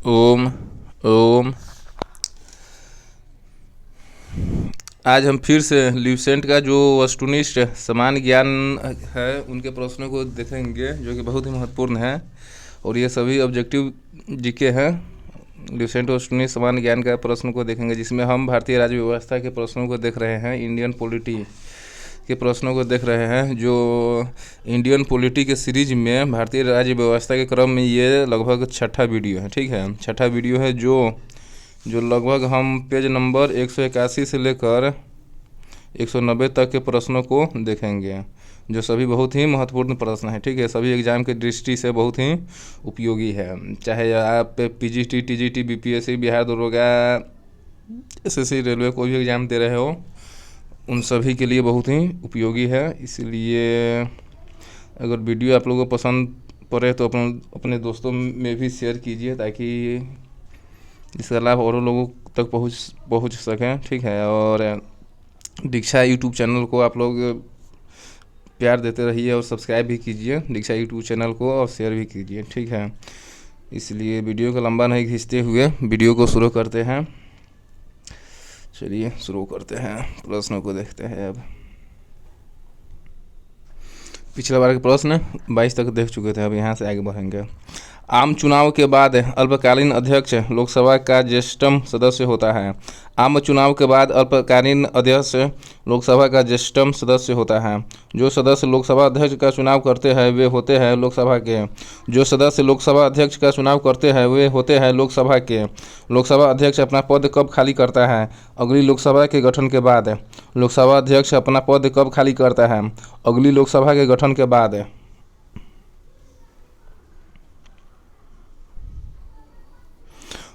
ओम ओम। आज हम फिर से ल्यूसेंट का जो वस्तुनिष्ठ समान ज्ञान है उनके प्रश्नों को देखेंगे, जो कि बहुत ही महत्वपूर्ण है। और ये सभी ऑब्जेक्टिव जीके हैं। ल्यूसेंट वस्तुनिष्ठ समान ज्ञान का प्रश्न को देखेंगे, जिसमें हम भारतीय राज्य व्यवस्था के प्रश्नों को देख रहे हैं, इंडियन पॉलिटी के प्रश्नों को देख रहे हैं। जो इंडियन पॉलिटी के सीरीज में भारतीय राज्य व्यवस्था के क्रम में ये लगभग छठा वीडियो है। ठीक है, छठा वीडियो है जो लगभग हम पेज नंबर 181 से लेकर 190 तक के प्रश्नों को देखेंगे, जो सभी बहुत ही महत्वपूर्ण प्रश्न है। ठीक है, सभी एग्जाम की दृष्टि से बहुत ही उपयोगी है। चाहे आप पीजीटी, टीजीटी, बीपीएससी, बिहार दरोगा, एसएससी, रेलवे कोई भी एग्ज़ाम दे रहे हो, उन सभी के लिए बहुत ही उपयोगी है। इसलिए अगर वीडियो आप लोगों को पसंद पड़े तो अपने दोस्तों में भी शेयर कीजिए, ताकि इसका लाभ और लोगों तक पहुंच सकें। ठीक है, और दीक्षा यूट्यूब चैनल को आप लोग प्यार देते रहिए और सब्सक्राइब भी कीजिए दीक्षा यूट्यूब चैनल को, और शेयर भी कीजिए। ठीक है, इसलिए वीडियो को लंबा नहीं खींचते हुए वीडियो को शुरू करते हैं। चलिए शुरू करते हैं, प्रश्नों को देखते हैं। अब पिछले बार के प्रश्न 22 तक देख चुके थे, अब यहाँ से आगे बढ़ेंगे। आम चुनाव के बाद अल्पकालीन अध्यक्ष लोकसभा का ज्येष्ठतम सदस्य होता है। आम चुनाव के बाद अल्पकालीन अध्यक्ष लोकसभा का ज्येष्ठतम सदस्य होता है। जो सदस्य लोकसभा अध्यक्ष का चुनाव करते हैं वे होते हैं लोकसभा के। जो सदस्य लोकसभा अध्यक्ष का चुनाव करते हैं वे होते हैं लोकसभा के। लोकसभा अध्यक्ष अपना पद कब खाली करता है? अगली लोकसभा के गठन के बाद। लोकसभा अध्यक्ष अपना पद कब खाली करता है? अगली लोकसभा के गठन के बाद।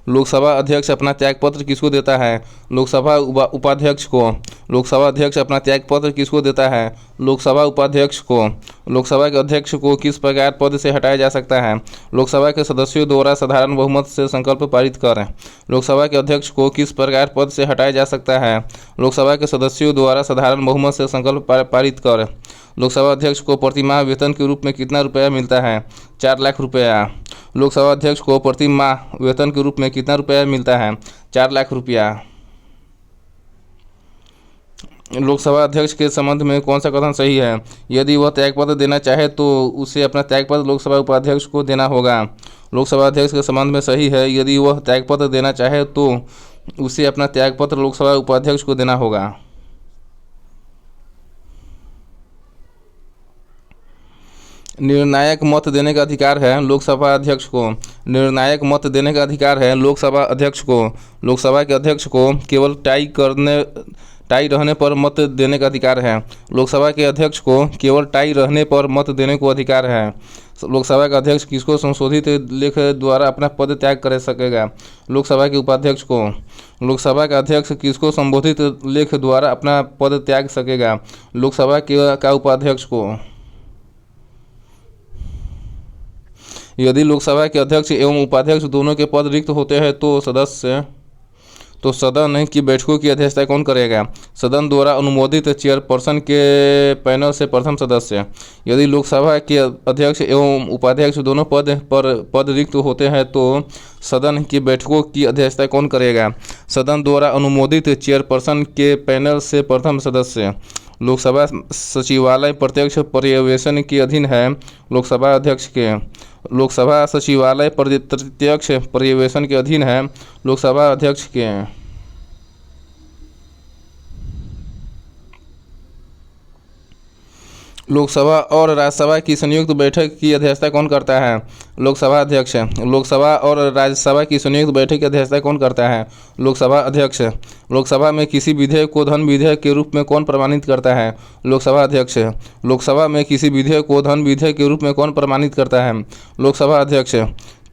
लोकसभा अध्यक्ष अपना त्यागपत्र किसको देता है? लोकसभा उपाध्यक्ष को। लोकसभा अध्यक्ष अपना त्यागपत्र किसको देता है? लोकसभा उपाध्यक्ष को। लोकसभा के अध्यक्ष को किस प्रकार पद से हटाया जा सकता है? लोकसभा के सदस्यों द्वारा साधारण बहुमत से संकल्प पारित कर। लोकसभा के अध्यक्ष को किस प्रकार पद से हटाया जा सकता है? लोकसभा के सदस्यों द्वारा साधारण बहुमत से संकल्प पारित कर। लोकसभा अध्यक्ष को प्रतिमाह वेतन के रूप में कितना रुपया मिलता है? 4 लाख रुपया। लोकसभा अध्यक्ष को प्रति माह वेतन के रूप में कितना रुपया मिलता है? 4 लाख रुपया। लोकसभा अध्यक्ष के संबंध में कौन सा कथन सही है? यदि वह त्यागपत्र देना चाहे तो उसे अपना त्यागपत्र लोकसभा उपाध्यक्ष को देना होगा। लोकसभा अध्यक्ष के संबंध में सही है, यदि वह त्यागपत्र देना चाहे तो उसे अपना त्यागपत्र लोकसभा उपाध्यक्ष को देना होगा। निर्णायक मत देने का अधिकार है लोकसभा अध्यक्ष को। निर्णायक मत देने का अधिकार है लोकसभा अध्यक्ष को। लोकसभा के अध्यक्ष को केवल टाई रहने पर मत देने का अधिकार है। लोकसभा के अध्यक्ष को केवल टाई रहने पर मत देने को अधिकार है। लोकसभा का अध्यक्ष किसको संशोधित लेख द्वारा अपना पद त्याग कर सकेगा? लोकसभा के उपाध्यक्ष को। लोकसभा का अध्यक्ष किसको संबोधित लेख द्वारा अपना पद त्याग सकेगा? लोकसभा का उपाध्यक्ष को। यदि लोकसभा के अध्यक्ष एवं उपाध्यक्ष दोनों के पद रिक्त होते हैं तो सदन की बैठकों की अध्यक्षता कौन करेगा? सदन द्वारा अनुमोदित चेयरपर्सन के पैनल से प्रथम सदस्य। यदि लोकसभा के अध्यक्ष एवं उपाध्यक्ष दोनों पद रिक्त होते हैं तो सदन की बैठकों की अध्यक्षता कौन करेगा? सदन द्वारा अनुमोदित चेयरपर्सन के पैनल से प्रथम सदस्य। लोकसभा सचिवालय प्रत्यक्ष पर्यवेक्षण के अधीन है लोकसभा अध्यक्ष के। लोकसभा सचिवालय प्रत्यक्ष पर्यवेक्षण के अधीन है लोकसभा अध्यक्ष के। लोकसभा और राज्यसभा की संयुक्त बैठक की अध्यक्षता कौन करता है? लोकसभा अध्यक्ष। लोकसभा और राज्यसभा की संयुक्त बैठक की अध्यक्षता कौन करता है? लोकसभा अध्यक्ष। लोकसभा में किसी विधेयक को धन विधेयक के रूप में कौन प्रमाणित करता है? लोकसभा अध्यक्ष। लोकसभा में किसी विधेयक को धन विधेयक के रूप में कौन प्रमाणित करता है? लोकसभा अध्यक्ष।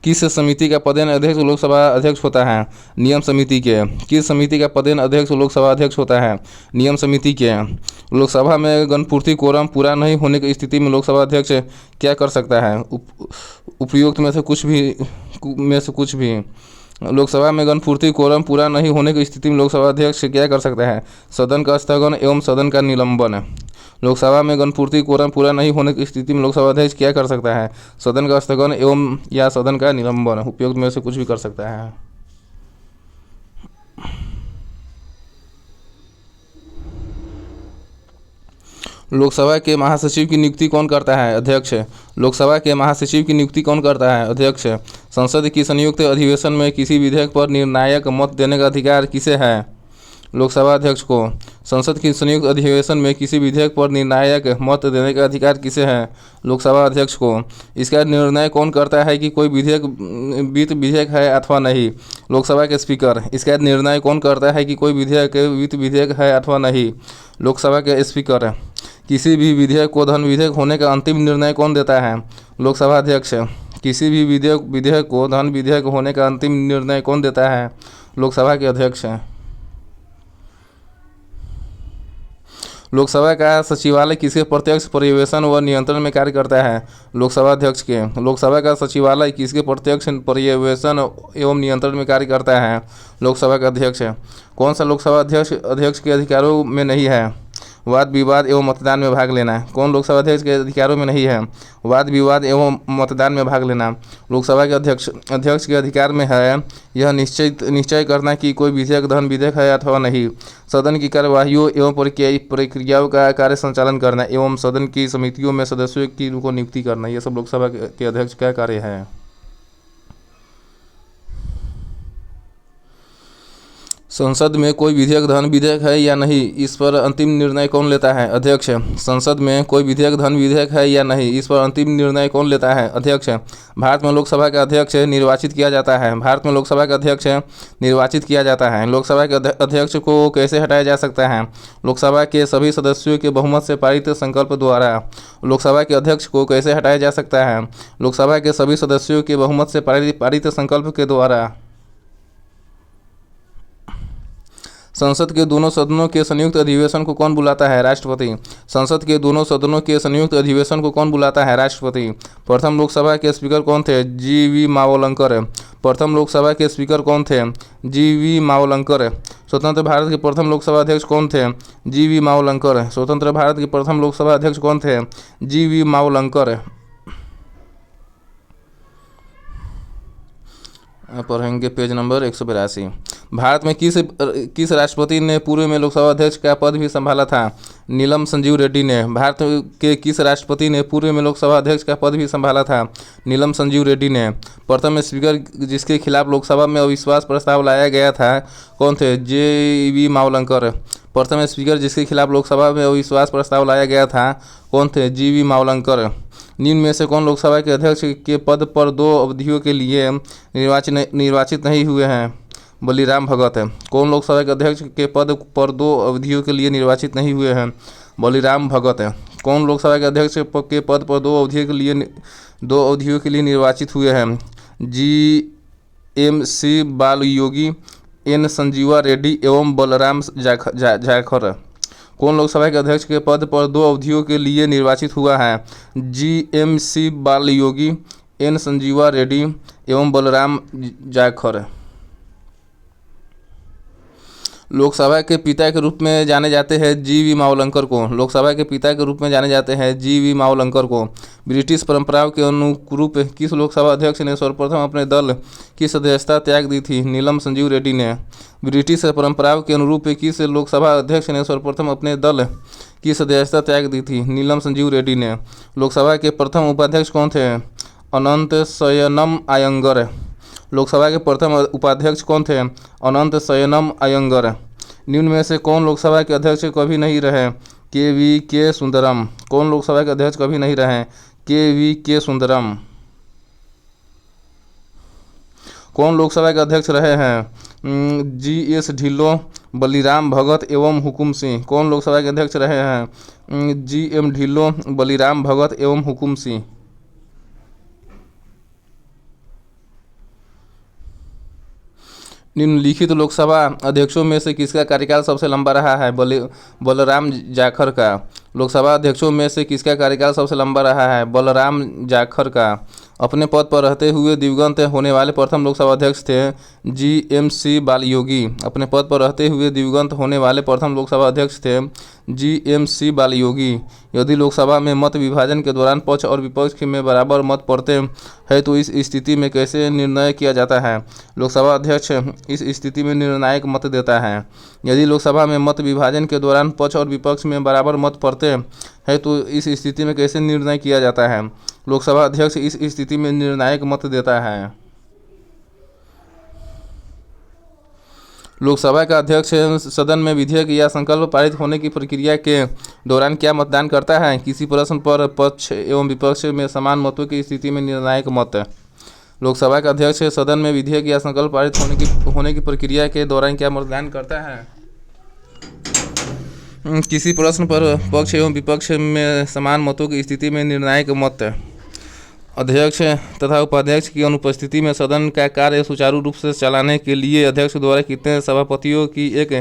किस समिति का पदेन अध्यक्ष लोकसभा अध्यक्ष होता है? नियम समिति के। किस समिति का पदेन अध्यक्ष लोकसभा अध्यक्ष होता है? नियम समिति के। लोकसभा में गणपूर्ति कोरम पूरा नहीं होने की स्थिति में लोकसभा अध्यक्ष क्या कर सकता है? उपयुक्त में से कुछ भी। लोकसभा में गणपूर्ति कोरम पूरा नहीं होने की स्थिति में लोकसभा अध्यक्ष क्या कर सकता है? सदन का स्थगन एवं सदन का निलंबन। लोकसभा में गणपूर्ति कोरम पूरा नहीं होने की स्थिति में लोकसभा अध्यक्ष क्या कर सकता है? सदन का स्थगन एवं या सदन का निलंबन, उपयुक्त में से कुछ भी कर सकता है। लोकसभा के महासचिव की नियुक्ति कौन करता है? अध्यक्ष। लोकसभा के महासचिव की नियुक्ति कौन करता है? अध्यक्ष। संसद की संयुक्त अधिवेशन में किसी विधेयक पर निर्णायक मत देने का अधिकार किसे है? लोकसभा अध्यक्ष को। संसद की संयुक्त अधिवेशन में किसी विधेयक पर निर्णायक मत देने का अधिकार किसे है? लोकसभा अध्यक्ष को। इसका निर्णय कौन करता है कि कोई विधेयक वित्त विधेयक है अथवा नहीं? लोकसभा के स्पीकर। इसका निर्णय कौन करता है कि कोई विधेयक वित्त विधेयक है अथवा नहीं? लोकसभा के स्पीकर। किसी भी विधेयक को धन विधेयक होने का अंतिम निर्णय कौन देता है? लोकसभा अध्यक्ष। किसी भी विधेयक को धन विधेयक होने का अंतिम निर्णय कौन देता है? लोकसभा के अध्यक्ष। लोकसभा का सचिवालय किसके प्रत्यक्ष पर्यवेक्षण व नियंत्रण में कार्य करता है? लोकसभा अध्यक्ष के। लोकसभा का सचिवालय किसके प्रत्यक्ष पर्यवेक्षण एवं नियंत्रण में कार्य करता है? लोकसभा का अध्यक्ष। कौन सा लोकसभा अध्यक्ष के अधिकारों में नहीं है? वाद विवाद एवं मतदान में भाग लेना। कौन लोकसभा अध्यक्ष के अधिकारों में नहीं है? वाद विवाद एवं मतदान में भाग लेना। लोकसभा के अध्यक्ष के अधिकार में है यह निश्चय करना कि कोई विधेयक धन विधेयक है अथवा नहीं, सदन की कार्यवाहियों एवं प्रक्रियाओं का कार्य संचालन करना एवं सदन की समितियों में सदस्यों की को नियुक्ति करना। यह सब लोकसभा के अध्यक्ष का कार्य है। संसद में कोई विधेयक धन विधेयक है या नहीं, इस पर अंतिम निर्णय कौन लेता है? अध्यक्ष। संसद में कोई विधेयक धन विधेयक है या नहीं, इस पर अंतिम निर्णय कौन लेता है? अध्यक्ष। भारत में लोकसभा का अध्यक्ष निर्वाचित किया जाता है। भारत में लोकसभा का अध्यक्ष निर्वाचित किया जाता है। लोकसभा के अध्यक्ष को कैसे हटाया जा सकता है? लोकसभा के सभी सदस्यों के बहुमत से पारित संकल्प द्वारा। लोकसभा के अध्यक्ष को कैसे हटाया जा सकता है? लोकसभा के सभी सदस्यों के बहुमत से पारित संकल्प के द्वारा। संसद के दोनों सदनों के संयुक्त अधिवेशन को कौन बुलाता है? राष्ट्रपति। संसद के दोनों सदनों के संयुक्त अधिवेशन को कौन बुलाता है? राष्ट्रपति। प्रथम लोकसभा के स्पीकर कौन थे? जी.वी. मावलंकर। प्रथम लोकसभा के स्पीकर कौन थे? जी.वी. मावलंकर। स्वतंत्र भारत के प्रथम लोकसभा अध्यक्ष कौन थे? जी.वी. मावलंकर। स्वतंत्र भारत के प्रथम लोकसभा अध्यक्ष कौन थे? जी.वी. मावलंकर। पढ़ेंगे पेज नंबर 182। भारत में किस राष्ट्रपति ने पूर्व में लोकसभा अध्यक्ष का पद भी संभाला था? नीलम संजीव रेड्डी ने। भारत के किस राष्ट्रपति ने पूर्व में लोकसभा अध्यक्ष का पद भी संभाला था? नीलम संजीव रेड्डी ने। प्रथम स्पीकर जिसके खिलाफ लोकसभा में अविश्वास प्रस्ताव लाया गया था कौन थे? जे.वी. मावलंकर। प्रथम स्पीकर जिसके खिलाफ लोकसभा में अविश्वास प्रस्ताव लाया गया था कौन थे? जी.वी. मावलंकर। निम्न में से कौन लोकसभा के अध्यक्ष के पद पर 2 अवधियों के लिए निर्वाचित नहीं हुए हैं? बलिराम भगत। कौन लोकसभा के अध्यक्ष के पद पर 2 अवधियों के लिए निर्वाचित नहीं हुए हैं? बलिराम भगत। कौन लोकसभा के अध्यक्ष के पद पर 2 अवधियों के लिए निर्वाचित हुए हैं? जी.एम.सी. बालयोगी, एन. संजीवा रेड्डी एवं बलराम जाखर। कौन लोकसभा के अध्यक्ष के पद पर 2 अवधियों के लिए निर्वाचित हुआ है? जी.एम.सी. बालयोगी, एन. संजीवा रेड्डी एवं बलराम जाखर। लोकसभा के पिता के रूप में जाने जाते हैं जी.वी. मावलंकर को। लोकसभा के पिता के रूप में जाने जाते हैं जी.वी. मावलंकर को। ब्रिटिश परंपराओं के अनुरूप किस लोकसभा अध्यक्ष ने सर्वप्रथम अपने दल की सदस्यता त्याग दी थी? नीलम संजीव रेड्डी ने। ब्रिटिश परंपराओं के अनुरूप किस लोकसभा अध्यक्ष ने सर्वप्रथम अपने दल की सदस्यता त्याग दी थी? नीलम संजीव रेड्डी ने। लोकसभा के प्रथम उपाध्यक्ष कौन थे? अनंत शयनम अयंगर। लोकसभा के प्रथम उपाध्यक्ष कौन थे? अनंत शयनम अयंगर। निम्न में से कौन लोकसभा के अध्यक्ष कभी नहीं रहे? के सुंदरम। कौन लोकसभा के अध्यक्ष कभी नहीं रहे? के सुंदरम। कौन लोकसभा के अध्यक्ष रहे हैं? जी.एस. ढिल्लों, बलिराम भगत एवं हुकुम सिंह। कौन लोकसभा के अध्यक्ष रहे हैं? जी.एम. ढिल्लों, बलिराम भगत एवं हुकुम सिंह। निम्नलिखित लोकसभा अध्यक्षों में से किसका कार्यकाल सबसे लंबा रहा है? बलराम जाखर का। लोकसभा अध्यक्षों में से किसका कार्यकाल सबसे लंबा रहा है? बलराम जाखर का। अपने पद पर रहते हुए दिवंगत होने वाले प्रथम लोकसभा अध्यक्ष थे GMC बालयोगी। अपने पद पर रहते हुए दिवंगत होने वाले प्रथम लोकसभा अध्यक्ष थे GMC बालयोगी। यदि लोकसभा में मत विभाजन के दौरान पक्ष और विपक्ष में बराबर मत पड़ते हैं तो इस स्थिति में कैसे निर्णय किया जाता है? लोकसभा अध्यक्ष इस स्थिति में निर्णायक मत देता है। यदि लोकसभा में मत विभाजन के दौरान पक्ष और विपक्ष में बराबर मत पड़ते हैं तो इस स्थिति में कैसे निर्णय किया जाता है? लोकसभा अध्यक्ष इस स्थिति में निर्णायक मत देता है। लोकसभा का अध्यक्ष सदन में विधेयक या संकल्प पारित होने की प्रक्रिया के दौरान क्या मतदान करता है? किसी प्रश्न पर पक्ष एवं विपक्ष में समान मतों की स्थिति में निर्णायक मत। लोकसभा का अध्यक्ष सदन में विधेयक या संकल्प पारित होने की प्रक्रिया के दौरान क्या मतदान करता है? किसी प्रश्न पर पक्ष एवं विपक्ष में समान मतों की स्थिति में निर्णायक मत। अध्यक्ष तथा उपाध्यक्ष की अनुपस्थिति में सदन का कार्य सुचारू रूप से चलाने के लिए अध्यक्ष द्वारा कितने सभापतियों की एक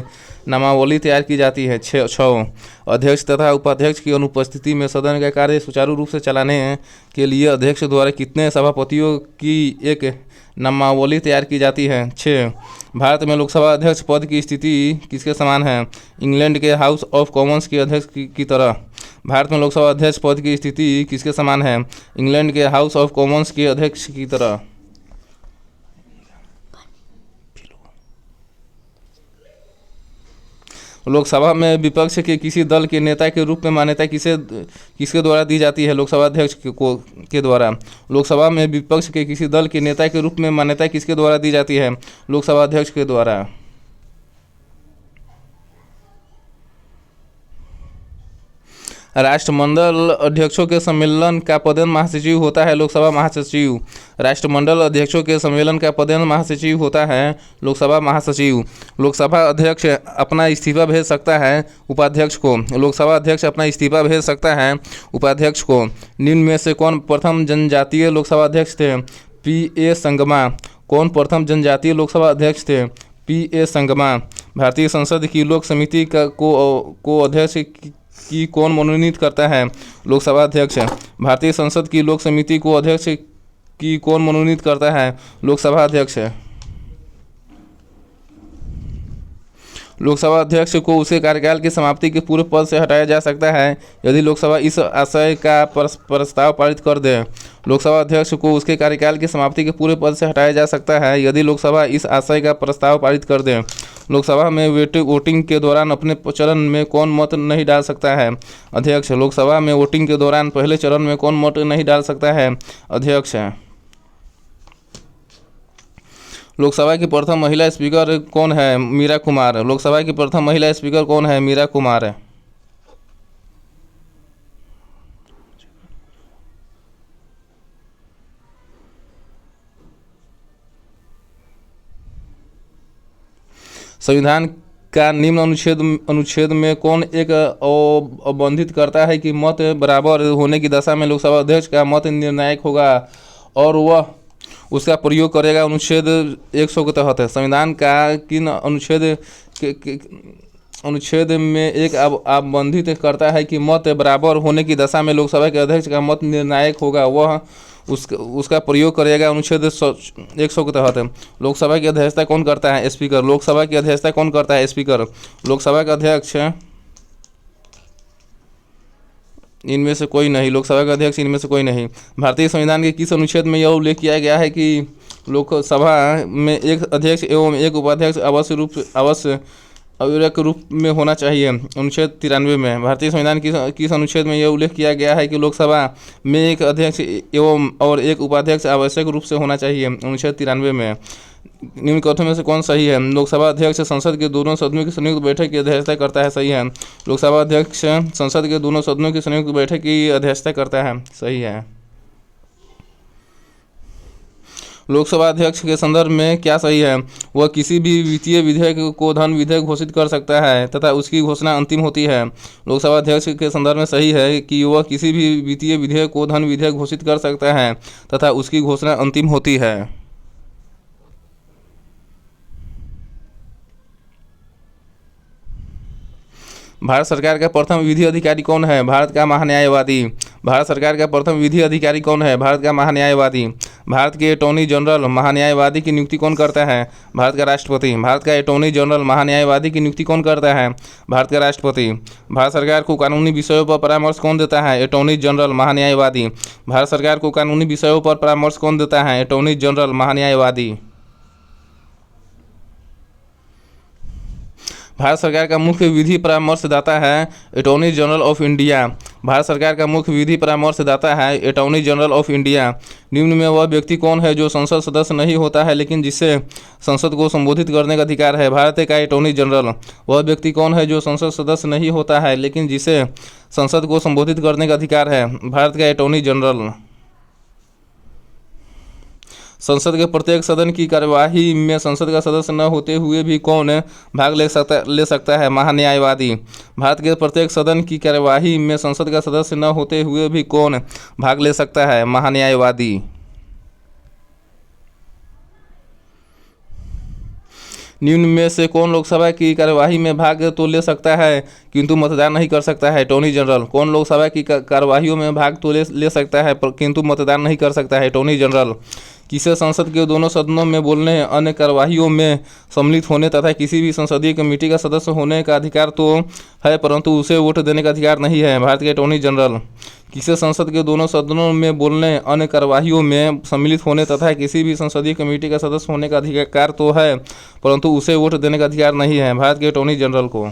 नामावली तैयार की जाती है? 6। अध्यक्ष तथा उपाध्यक्ष की अनुपस्थिति में सदन का कार्य सुचारू रूप से चलाने के लिए अध्यक्ष द्वारा कितने सभापतियों की एक नामावली तैयार की जाती है? 6। भारत में लोकसभा अध्यक्ष पद की स्थिति किसके समान है? इंग्लैंड के हाउस ऑफ कॉमन्स के अध्यक्ष की तरह। भारत में लोकसभा अध्यक्ष पद की स्थिति किसके समान है? इंग्लैंड के हाउस ऑफ कॉमन्स के अध्यक्ष की तरह। लोकसभा में विपक्ष के किसी दल के नेता के रूप में मान्यता किसके द्वारा दी जाती है? लोकसभा अध्यक्ष के द्वारा। लोकसभा में विपक्ष के किसी दल के नेता के रूप में मान्यता किसके द्वारा दी जाती है? लोकसभा अध्यक्ष के द्वारा। राष्ट्रमंडल अध्यक्षों के सम्मेलन का पदेन महासचिव होता है लोकसभा महासचिव। राष्ट्रमंडल अध्यक्षों के सम्मेलन का पदेन महासचिव होता है लोकसभा महासचिव। लोकसभा अध्यक्ष अपना इस्तीफा भेज सकता है उपाध्यक्ष को। लोकसभा अध्यक्ष अपना इस्तीफा भेज सकता है उपाध्यक्ष को। निम्न में से कौन प्रथम जनजातीय लोकसभा अध्यक्ष थे? P.A. संगमा। कौन प्रथम जनजातीय लोकसभा अध्यक्ष थे? P.A. संगमा। भारतीय संसद की लोक समिति को अध्यक्ष की कौन मनोनीत करता है? लोकसभा अध्यक्ष। भारतीय संसद की लोक समिति को अध्यक्ष की कौन मनोनीत करता है? लोकसभा अध्यक्ष। लोकसभा अध्यक्ष को उसके कार्यकाल की समाप्ति के पूर्व पद से हटाया जा सकता है यदि लोकसभा इस आशय का प्रस्ताव पारित कर दे। लोकसभा अध्यक्ष को उसके कार्यकाल की समाप्ति के पूरे पद से हटाया जा सकता है यदि लोकसभा इस आशय का प्रस्ताव पारित कर दे। लोकसभा में वोटिंग के दौरान अपने चरण में कौन मत नहीं डाल सकता है? अध्यक्ष। लोकसभा में वोटिंग के दौरान पहले चरण में कौन मत नहीं डाल सकता है? अध्यक्ष। लोकसभा की प्रथम महिला स्पीकर कौन है? मीरा कुमार। लोकसभा की प्रथम महिला स्पीकर कौन है? मीरा कुमार। संविधान का निम्न अनुच्छेद में कौन एक अवबंधित करता है कि मत बराबर होने की दशा में लोकसभा अध्यक्ष का मत निर्णायक होगा और वह उसका प्रयोग करेगा? अनुच्छेद 100 के तहत है। संविधान का किन अनुच्छेद में एक आवंधित करता है कि मत बराबर होने की दशा में लोकसभा के अध्यक्ष का मत निर्णायक होगा, वह उसका प्रयोग करेगा? अनुच्छेद 100 के तहत है। लोकसभा की अध्यक्षता कौन करता है? स्पीकर। लोकसभा की अध्यक्षता कौन करता है? स्पीकर। लोकसभा का अध्यक्ष इनमें से कोई नहीं। लोकसभा का अध्यक्ष इनमें से कोई नहीं। भारतीय संविधान के किस अनुच्छेद में यह उल्लेख किया गया है कि लोकसभा में एक अध्यक्ष एवं एक उपाध्यक्ष अवश्य अविरत रूप में होना चाहिए? अनुच्छेद 93 में। भारतीय संविधान किस अनुच्छेद में यह उल्लेख किया गया है कि लोकसभा में एक अध्यक्ष एवं और एक उपाध्यक्ष आवश्यक रूप से होना चाहिए? अनुच्छेद 93 में। निम्न कथनों में से कौन सही है? लोकसभा अध्यक्ष संसद के दोनों सदनों की संयुक्त बैठक की अध्यक्षता करता है। सही है। लोकसभा अध्यक्ष संसद के दोनों सदनों की संयुक्त बैठक की अध्यक्षता करता है। सही है। लोकसभा अध्यक्ष के संदर्भ में क्या सही है? वह किसी भी वित्तीय विधेयक को धन विधेयक घोषित कर सकता है तथा उसकी घोषणा अंतिम होती है। लोकसभा अध्यक्ष के संदर्भ में सही है कि वह किसी भी वित्तीय विधेयक को धन विधेयक घोषित कर सकता है तथा उसकी घोषणा अंतिम होती है। भारत सरकार का प्रथम विधि अधिकारी कौन है? भारत का महान्यायवादी। भारत सरकार का प्रथम विधि अधिकारी कौन है? भारत का महान्यायवादी। भारत के अटॉर्नी जनरल महान्यायवादी की नियुक्ति कौन करता है? भारत का राष्ट्रपति। भारत का अटॉर्नी जनरल महान्यायवादी की नियुक्ति कौन करता है? भारत का राष्ट्रपति। भारत सरकार को कानूनी विषयों पर परामर्श कौन देता है? Attorney general महान्यायवादी। भारत सरकार को कानूनी विषयों पर परामर्श कौन देता है? Attorney general महान्यायवादी। भारत सरकार का मुख्य विधि परामर्शदाता है attorney general of India. Bharat सरकार का मुख्य विधि परामर्शदाता है अटॉर्नी जनरल ऑफ इंडिया। निम्न में वह व्यक्ति कौन है जो संसद सदस्य नहीं होता है लेकिन जिसे संसद को संबोधित करने का अधिकार है? भारत का अटॉर्नी जनरल। वह व्यक्ति कौन है जो संसद सदस्य नहीं होता है लेकिन जिसे संसद को संबोधित करने का अधिकार है? भारत का अटॉर्नी जनरल। संसद के प्रत्येक सदन की कार्यवाही में संसद का सदस्य न होते हुए भी कौन भाग ले सकता है? महान्यायवादी। भारत के प्रत्येक सदन की कार्यवाही में संसद का सदस्य न होते हुए भी कौन भाग ले सकता है? महान्यायवादी। निम्न में से कौन लोकसभा की कार्यवाही में भाग तो ले सकता है किंतु मतदान नहीं कर सकता है? Attorney general. कौन लोकसभा की कार्यवाहियों में भाग तो ले सकता है किंतु मतदान नहीं कर सकता है? Attorney general. किसे संसद के दोनों सदनों में बोलने, अन्य कार्यवाहियों में सम्मिलित होने तथा किसी भी संसदीय कमेटी का सदस्य होने का अधिकार तो है परंतु उसे वोट देने का अधिकार नहीं है? भारत के अटॉर्नी जनरल। किसे संसद के दोनों सदनों में बोलने, अन्य कार्यवाहियों में सम्मिलित होने तथा किसी भी संसदीय कमेटी का सदस्य होने का अधिकार तो है परंतु उसे वोट देने का अधिकार नहीं है? भारत के अटॉर्नी जनरल को।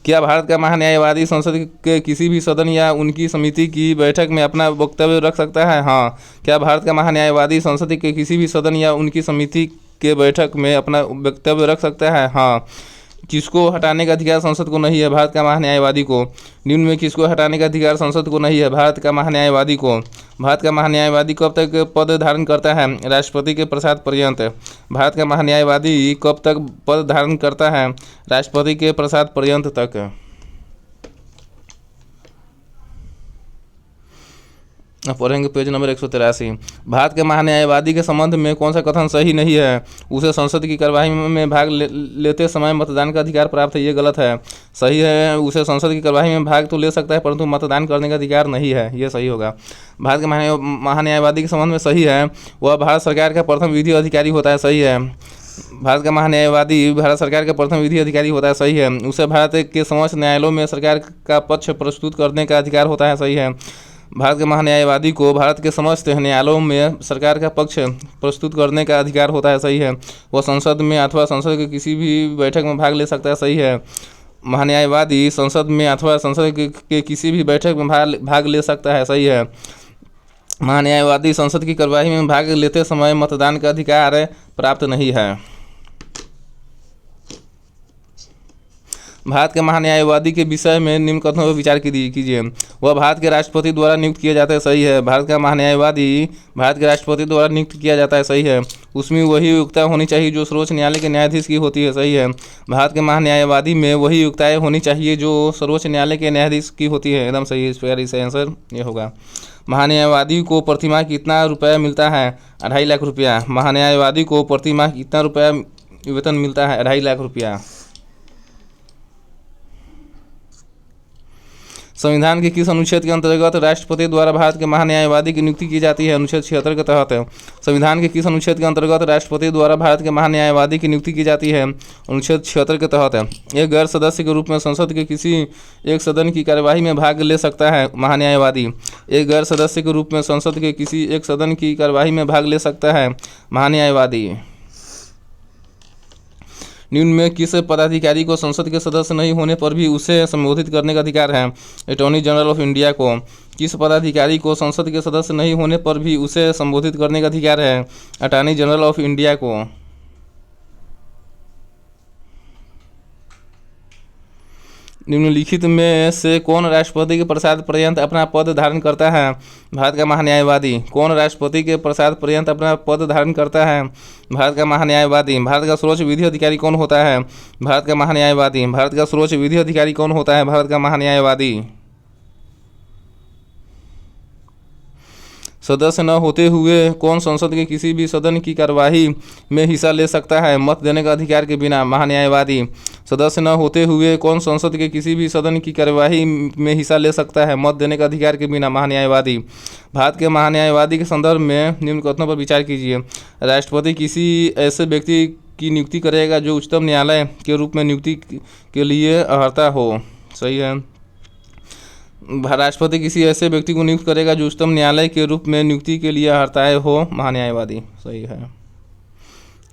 क्या भारत का महान्यायवादी संसद के किसी भी सदन या उनकी समिति की बैठक में अपना वक्तव्य रख सकता है? हाँ। क्या भारत का महान्यायवादी संसद के किसी भी सदन या उनकी समिति के बैठक में अपना वक्तव्य रख सकता है? हाँ। किसको हटाने का अधिकार संसद को नहीं है? भारत का महान्यायवादी को। निम्न में किसको हटाने का अधिकार संसद को नहीं है? भारत का महान्यायवादी को। भारत का महान्यायवादी कब तक पद धारण करता है? राष्ट्रपति के प्रसाद पर्यंत। भारत का महान्यायवादी कब तक पद धारण करता है? राष्ट्रपति के प्रसाद पर्यंत तक। पढ़ेंगे पेज नंबर 183। भारत के महान्यायवादी के संबंध में कौन सा कथन सही नहीं है? उसे संसद की कार्यवाही में भाग लेते समय मतदान का अधिकार प्राप्त है, ये गलत है। सही है, उसे संसद की कार्यवाही में भाग तो ले सकता है परंतु मतदान करने का अधिकार नहीं है, ये सही होगा। भारत के महान्यायवादी के संबंध में सही है, वह भारत सरकार का प्रथम विधि अधिकारी होता है, सही है। भारत का महान्यायवादी भारत सरकार का प्रथम विधि अधिकारी होता है, सही है। उसे भारत के समस्त न्यायालयों में सरकार का पक्ष प्रस्तुत करने का अधिकार होता है, सही है। भारत के महान्यायवादी को भारत के समस्त न्यायालयों में सरकार का पक्ष प्रस्तुत करने का अधिकार होता है, सही है। वह संसद में अथवा संसद के किसी भी बैठक में भाग ले सकता है, सही है। महान्यायवादी संसद में अथवा संसद के किसी भी बैठक में भाग ले सकता है, सही है। महान्यायवादी संसद की कार्यवाही में भाग लेते समय मतदान का अधिकार प्राप्त नहीं है। भारत के महान्यायवादी के विषय में निम्न कथनों पर विचार कीजिए। वह भारत के राष्ट्रपति द्वारा नियुक्त किया जाता है, सही है। भारत का महान्यायवादी भारत के राष्ट्रपति द्वारा नियुक्त किया जाता है, सही है। उसमें वही योग्यता होनी चाहिए जो सर्वोच्च न्यायालय के न्यायाधीश की होती है, सही है। भारत के महान्यायवादी में वही योग्यताएं होनी चाहिए जो सर्वोच्च न्यायालय के न्यायाधीश की होती है, एकदम सही। इस पर इस आंसर ये होगा। महान्यायवादी को प्रतिमाह कितना रुपया मिलता है? 2.5 लाख रुपया। महान्यायवादी को प्रतिमाह कितना रुपया वेतन मिलता है? 2.5 लाख रुपया। संविधान के किस अनुच्छेद के अंतर्गत राष्ट्रपति द्वारा भारत के महान्यायवादी की नियुक्ति की जाती है? अनुच्छेद 76 के तहत। संविधान के किस अनुच्छेद के अंतर्गत राष्ट्रपति द्वारा भारत के महान्यायवादी की नियुक्ति की जाती है? अनुच्छेद 76 के तहत। एक गैर सदस्य के रूप में संसद के किसी एक सदन की कार्यवाही में भाग ले सकता है महान्यायवादी। एक गैर सदस्य के रूप में संसद के किसी एक सदन की कार्यवाही में भाग ले सकता है महान्यायवादी। निम्न में किस पदाधिकारी को संसद के सदस्य नहीं होने पर भी उसे संबोधित करने का अधिकार है? अटॉर्नी जनरल ऑफ इंडिया को। किस पदाधिकारी को संसद के सदस्य नहीं होने पर भी उसे संबोधित करने का अधिकार है? अटॉर्नी जनरल ऑफ इंडिया को। निम्नलिखित में से कौन राष्ट्रपति के प्रसाद पर्यंत अपना पद धारण करता है? भारत का महान्यायवादी। कौन राष्ट्रपति के प्रसाद पर्यंत अपना पद धारण करता है? भारत का महान्यायवादी। भारत का सर्वोच्च विधि अधिकारी कौन होता है? भारत का महान्यायवादी। भारत का सर्वोच्च विधि अधिकारी कौन होता है? भारत का महान्यायवादी। सदस्य न होते हुए कौन संसद के किसी भी सदन की कार्यवाही में हिस्सा ले सकता है मत देने का अधिकार के बिना? महान्यायवादी। सदस्य न होते हुए कौन संसद के किसी भी सदन की कार्यवाही में हिस्सा ले सकता है मत देने का अधिकार के बिना? महान्यायवादी। भारत के महान्यायवादी के संदर्भ में निम्न कथनों पर विचार कीजिए। राष्ट्रपति किसी ऐसे व्यक्ति की नियुक्ति करेगा जो उच्चतम न्यायालय के रूप में नियुक्ति के लिए अर्हता हो। सही है। राष्ट्रपति किसी ऐसे व्यक्ति को नियुक्त करेगा जो उच्चतम न्यायालय के रूप में नियुक्ति के लिए अर्हता हो। महान्यायवादी। सही है।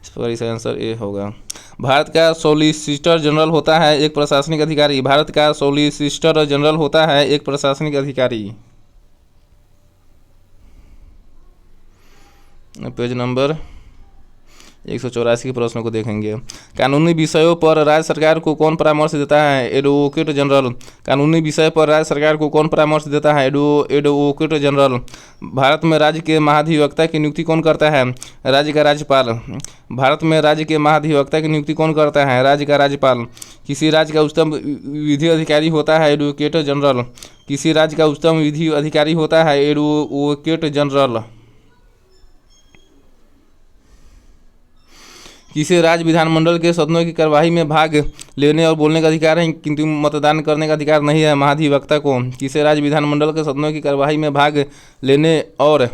इस पर इसका आंसर ए होगा। भारत का सॉलिसिटर जनरल होता है एक प्रशासनिक अधिकारी। भारत का सॉलिसिटर जनरल होता है एक प्रशासनिक अधिकारी। पेज नंबर 184 के प्रश्नों को देखेंगे। कानूनी विषयों पर राज्य सरकार को कौन परामर्श देता है? Advocate general. कानूनी विषय पर राज्य सरकार को कौन परामर्श देता है? Advocate general. भारत में राज्य के महाधिवक्ता की नियुक्ति कौन करता है? राज्य का राज्यपाल। भारत में राज्य के महाधिवक्ता की नियुक्ति कौन करता है? राज्य का राज्यपाल। किसी राज्य का उच्चतम विधि अधिकारी होता है एडवोकेट जनरल। किसी राज्य का उच्चतम विधि अधिकारी होता है एडवोकेट जनरल। किसी राज्य विधानमंडल के सदनों की कार्यवाही में भाग लेने और बोलने का अधिकार है किंतु मतदान करने का अधिकार नहीं है महाधिवक्ता को। किसी राज्य विधानमंडल के सदनों की कार्यवाही में भाग लेने और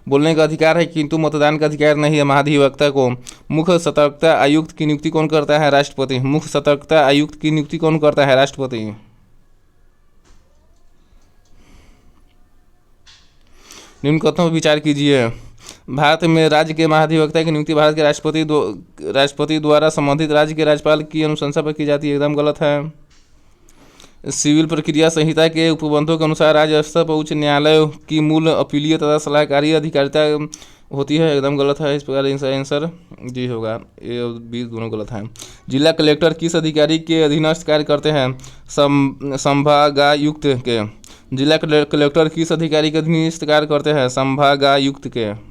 बोलने का अधिकार है किंतु मतदान का अधिकार नहीं है महाधिवक्ता को। मुख्य सतर्कता आयुक्त की नियुक्ति कौन करता है? राष्ट्रपति। मुख्य सतर्कता आयुक्त की नियुक्ति कौन करता है? राष्ट्रपति। निम्न कथनों पर विचार कीजिए। भारत में राज्य के महाधिवक्ता की नियुक्ति भारत के राष्ट्रपति द्वारा संबंधित राज्य के राज्यपाल की अनुशंसा पर की जाती है। एकदम गलत है। सिविल प्रक्रिया संहिता के उपबंधों के अनुसार राज्य स्तर पर उच्च न्यायालय की मूल अपीलीय तथा सलाहकारी अधिकारिता होती है। एकदम गलत है। इस प्रकार इसका आंसर डी होगा। ए और बी दोनों गलत हैं। जिला कलेक्टर किस अधिकारी के अधीनस्थ कार्य करते हैं? संभागायुक्त के। जिला कलेक्टर किस अधिकारी के अधीनस्थ कार्य करते हैं? संभागायुक्त के।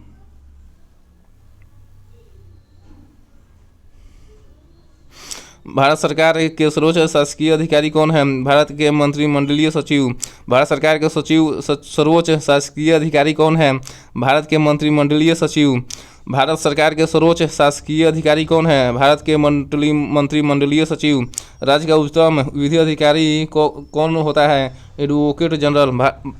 भारत सरकार के सर्वोच्च शासकीय अधिकारी कौन है? भारत के मंत्रिमंडलीय सचिव। भारत सरकार के सर्वोच्च शासकीय अधिकारी कौन है? भारत के मंत्रिमंडलीय सचिव। भारत सरकार के सर्वोच्च शासकीय अधिकारी कौन है? भारत के मंत्रिमंडलीय सचिव। राज्य का उच्चतम विधि अधिकारी कौन होता है? Advocate general.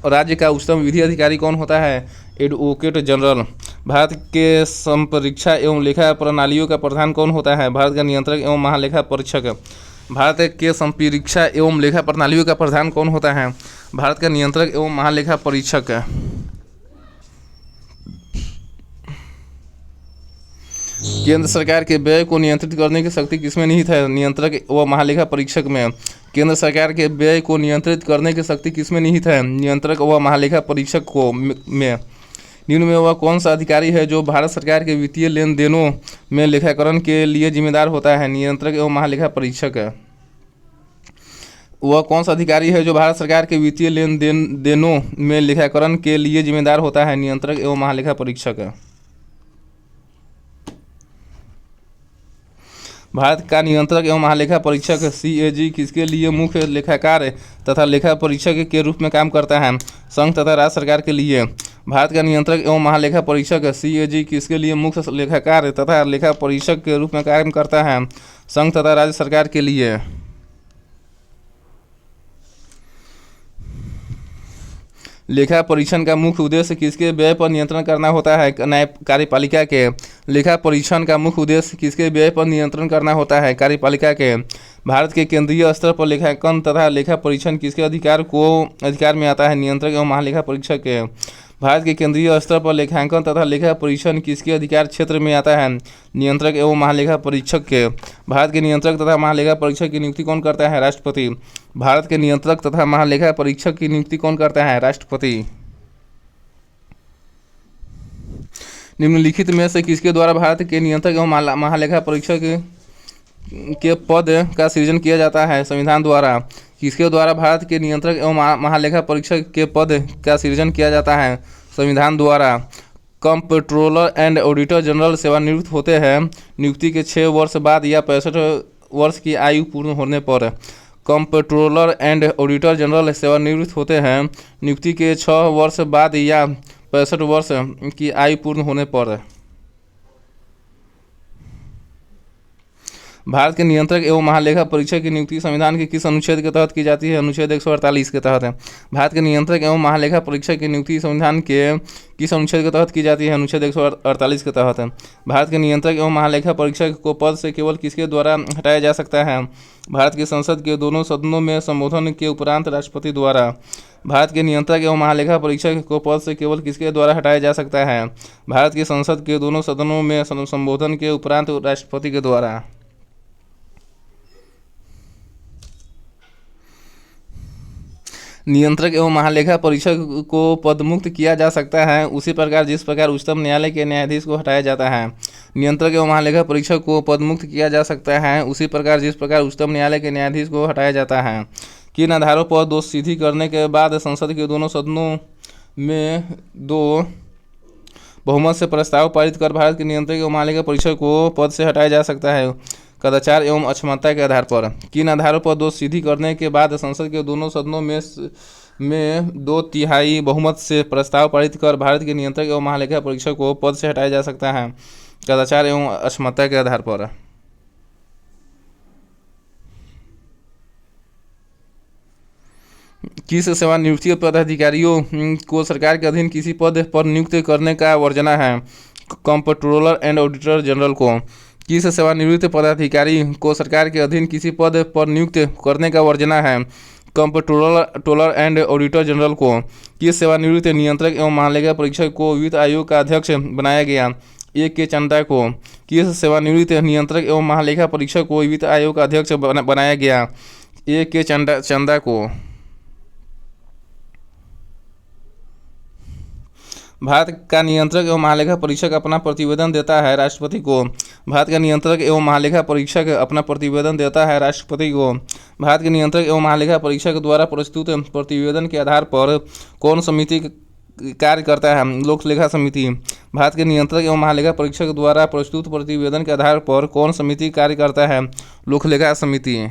राज्य का उच्चतम विधि अधिकारी कौन होता है? Advocate general. भारत के संपरीक्षा एवं लेखा प्रणालियों का प्रधान कौन होता है? भारत का नियंत्रक एवं महालेखा परीक्षक। भारत के संपरीक्षा एवं लेखा प्रणालियों का प्रधान कौन होता है? भारत का नियंत्रक एवं महालेखा परीक्षक। केंद्र सरकार के व्यय को नियंत्रित करने की शक्ति किसमें निहित है? नियंत्रक व महालेखा परीक्षक में। केंद्र सरकार के व्यय को नियंत्रित करने की शक्ति किसमें निहित है? नियंत्रक व महालेखा परीक्षक को में। निम्न में वह कौन सा अधिकारी है जो भारत सरकार के वित्तीय लेन देनों में लेखाकरण के लिए जिम्मेदार होता है? नियंत्रक एवं महालेखा परीक्षक है। वह कौन सा अधिकारी है जो भारत सरकार के वित्तीय लेन देनों में लेखाकरण के लिए जिम्मेदार होता है? नियंत्रक एवं महालेखा परीक्षक है। भारत का नियंत्रक एवं महालेखा परीक्षक CAG किसके लिए मुख्य लेखाकार तथा लेखा परीक्षक के रूप में काम करता है? संघ तथा राज्य सरकार के लिए। भारत का नियंत्रक एवं महालेखा परीक्षक CAG किसके लिए मुख्य लेखाकार तथा लेखा परीक्षक के रूप में काम करता है? संघ तथा राज्य सरकार के लिए। लेखा परीक्षण का मुख्य उद्देश्य किसके व्यय पर नियंत्रण करना होता है? कार्यपालिका के। लेखा परीक्षण का मुख्य उद्देश्य किसके व्यय पर नियंत्रण करना होता है? कार्यपालिका के। भारत के केंद्रीय स्तर पर लेखांकन तथा लेखा परीक्षण किसके अधिकार में आता है? नियंत्रक एवं महालेखा परीक्षक के। भारत के केंद्रीय स्तर पर लेखांकन तथा लेखा परीक्षण किसके अधिकार क्षेत्र में आता है? नियंत्रक एवं महालेखा परीक्षक के। भारत के नियंत्रक तथा महालेखा परीक्षक की नियुक्ति कौन करता है? राष्ट्रपति। भारत के नियंत्रक तथा महालेखा परीक्षक की नियुक्ति कौन करता है? राष्ट्रपति। निम्नलिखित में से किसके द्वारा भारत के नियंत्रक एवं महालेखा परीक्षक के पद का सृजन किया जाता है? संविधान द्वारा। किसके द्वारा भारत के नियंत्रक एवं महालेखा परीक्षक के पद का सृजन किया जाता है? संविधान द्वारा। कंप्ट्रोलर एंड ऑडिटर जनरल सेवानिवृत्त होते हैं नियुक्ति के 6 वर्ष बाद या 65 वर्ष की आयु पूर्ण होने पर। कंप्ट्रोलर एंड ऑडिटर जनरल सेवानिवृत्त होते हैं नियुक्ति के 6 वर्ष बाद या 65 वर्ष की आयु पूर्ण होने पर भारत के नियंत्रक एवं महालेखा परीक्षक की नियुक्ति संविधान के किस अनुच्छेद के तहत की जाती है? अनुच्छेद 148 के तहत है। भारत के नियंत्रक एवं महालेखा परीक्षक की नियुक्ति संविधान के किस अनुच्छेद के तहत की जाती है? अनुच्छेद 148 के तहत है। भारत के नियंत्रक एवं महालेखा परीक्षक को पद से केवल किसके द्वारा हटाया जा सकता है? भारत की संसद के दोनों सदनों में संबोधन के उपरांत राष्ट्रपति द्वारा। भारत के नियंत्रक एवं महालेखा परीक्षक को पद से केवल किसके द्वारा हटाया जा सकता है? भारत की संसद के दोनों सदनों में संबोधन के उपरांत राष्ट्रपति के द्वारा। नियंत्रक एवं महालेखा परीक्षक को पदमुक्त किया जा सकता है उसी प्रकार जिस प्रकार उच्चतम न्यायालय के न्यायाधीश को हटाया जाता है। नियंत्रक एवं महालेखा परीक्षक को पदमुक्त किया जा सकता है उसी प्रकार जिस प्रकार उच्चतम न्यायालय के न्यायाधीश को हटाया जाता है। किन आधारों पर दोष सिद्धि करने के बाद संसद के दोनों सदनों में दो बहुमत से प्रस्ताव पारित कर भारत के नियंत्रक एवं महालेखा परीक्षक को पद से हटाया जा सकता है? कदाचार एवं अक्षमता के आधार पर। किन आधारों पर दोष सिद्धि करने के बाद संसद के दोनों सदनों में 2/3 बहुमत से प्रस्ताव पारित कर भारत के नियंत्रक एवं महालेखा परीक्षक को पद से हटाया जा सकता है? कदाचार एवं अक्षमता के आधार पर। किस सेवानिवृत्त पदाधिकारियों को सरकार के अधीन किसी पद पर नियुक्त करने का वर्जना है? कंप्ट्रोलर एंड ऑडिटर जनरल को। किस सेवानिवृत्त पदाधिकारी को सरकार के अधीन किसी पद पर नियुक्त करने का वर्जना है? कंप्ट्रोलर एंड ऑडिटर जनरल को। किस सेवानिवृत्त नियंत्रक एवं महालेखा परीक्षक को वित्त आयोग का अध्यक्ष बनाया गया? ए के चंदा को। किस सेवानिवृत्त नियंत्रक एवं महालेखा परीक्षक को वित्त आयोग का अध्यक्ष बनाया गया? ए के चंदा को। भारत का नियंत्रक एवं महालेखा परीक्षक अपना प्रतिवेदन देता है राष्ट्रपति को। भारत का नियंत्रक एवं महालेखा परीक्षक अपना प्रतिवेदन देता है राष्ट्रपति को। भारत के नियंत्रक एवं महालेखा परीक्षक द्वारा प्रस्तुत प्रतिवेदन के आधार पर कौन समिति कार्य करता है? लोक लेखा समिति। भारत के नियंत्रक एवं महालेखा परीक्षक द्वारा प्रस्तुत प्रतिवेदन के आधार पर कौन समिति कार्य करता है? लोक लेखा समिति।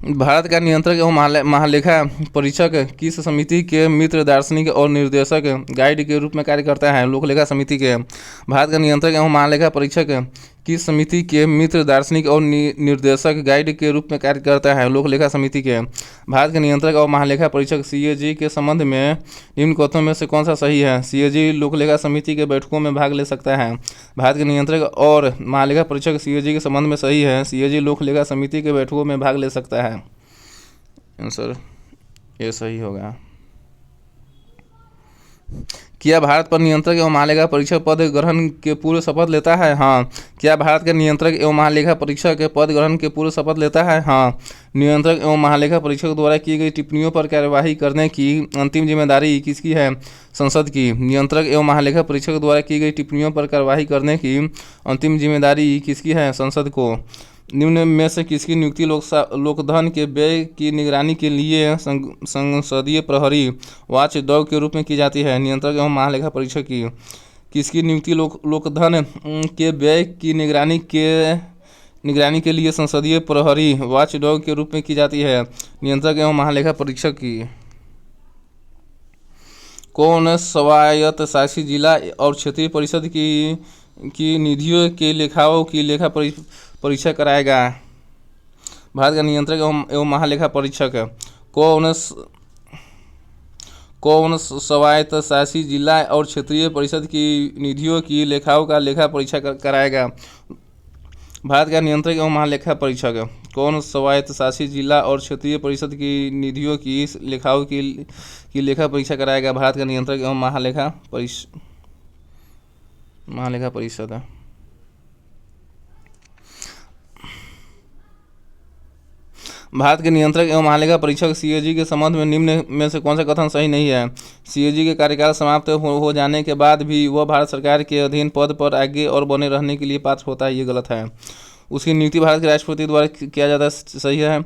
भारत का नियंत्रक एवं महालेखा परीक्षक किस समिति के मित्र दार्शनिक और निर्देशक गाइड के रूप में कार्य करता है? लोक लेखा समिति के। भारत का नियंत्रक एवं महालेखा परीक्षक किस समिति के मित्र दार्शनिक और निर्देशक गाइड के रूप में कार्य करता है? लोक लेखा समिति के। भारत के नियंत्रक और महालेखा परीक्षक CAG के संबंध में निम्न कथनों में से कौन सा सही है? CAG लोक लेखा समिति के बैठकों में भाग ले सकता है। भारत के नियंत्रक और महालेखा परीक्षक CAG के संबंध में सही है। CAG लोक लेखा समिति के बैठकों में भाग ले सकता है। आंसर ये सही होगा। क्या भारत पर नियंत्रक एवं महालेखा परीक्षक पद ग्रहण के पूर्व शपथ लेता है? हाँ। क्या भारत के नियंत्रक एवं महालेखा परीक्षक पद ग्रहण के पूर्व शपथ लेता है? हाँ। नियंत्रक एवं महालेखा परीक्षक द्वारा की गई टिप्पणियों पर कार्यवाही करने की अंतिम जिम्मेदारी किसकी है? संसद की। नियंत्रक एवं महालेखा परीक्षक द्वारा की गई टिप्पणियों पर कार्यवाही करने की अंतिम जिम्मेदारी किसकी है? संसद को। निम्न में से किसकी नियुक्ति लोकधन के व्यय की निगरानी के लिए संसदीय प्रहरी वॉच डॉग के रूप में की जाती है? नियंत्रक एवं महालेखा परीक्षक की। किसकी नियुक्ति लोकधन के व्यय की निगरानी के लिए संसदीय प्रहरी वॉच डॉग के रूप में की जाती है? नियंत्रक एवं महालेखा परीक्षक की। कौन स्वायत्त शासी जिला और क्षेत्रीय परिषद की निधियों के लेखाओं की लेखा परीक्षा कराएगा? भारत का नियंत्रक एवं महालेखा परीक्षक। कौन स्वायत्त शासी जिला और क्षेत्रीय परिषद की निधियों की लेखाओं का लेखा परीक्षा कराएगा? भारत का नियंत्रक एवं महालेखा परीक्षक। कौन स्वायत्त शासी जिला और क्षेत्रीय परिषद की निधियों की लेखाओं की लेखा परीक्षा कराएगा? भारत का नियंत्रक एवं महालेखा परिषद। भारत के नियंत्रक एवं महालेखा परीक्षक CAG के संबंध में निम्न में से कौन सा कथन सही नहीं है? CAG के कार्यकाल समाप्त हो जाने के बाद भी वह भारत सरकार के अधीन पद पर आगे और बने रहने के लिए पात्र होता है, ये गलत है। उसकी नियुक्ति भारत के राष्ट्रपति द्वारा किया जाता है, सही है।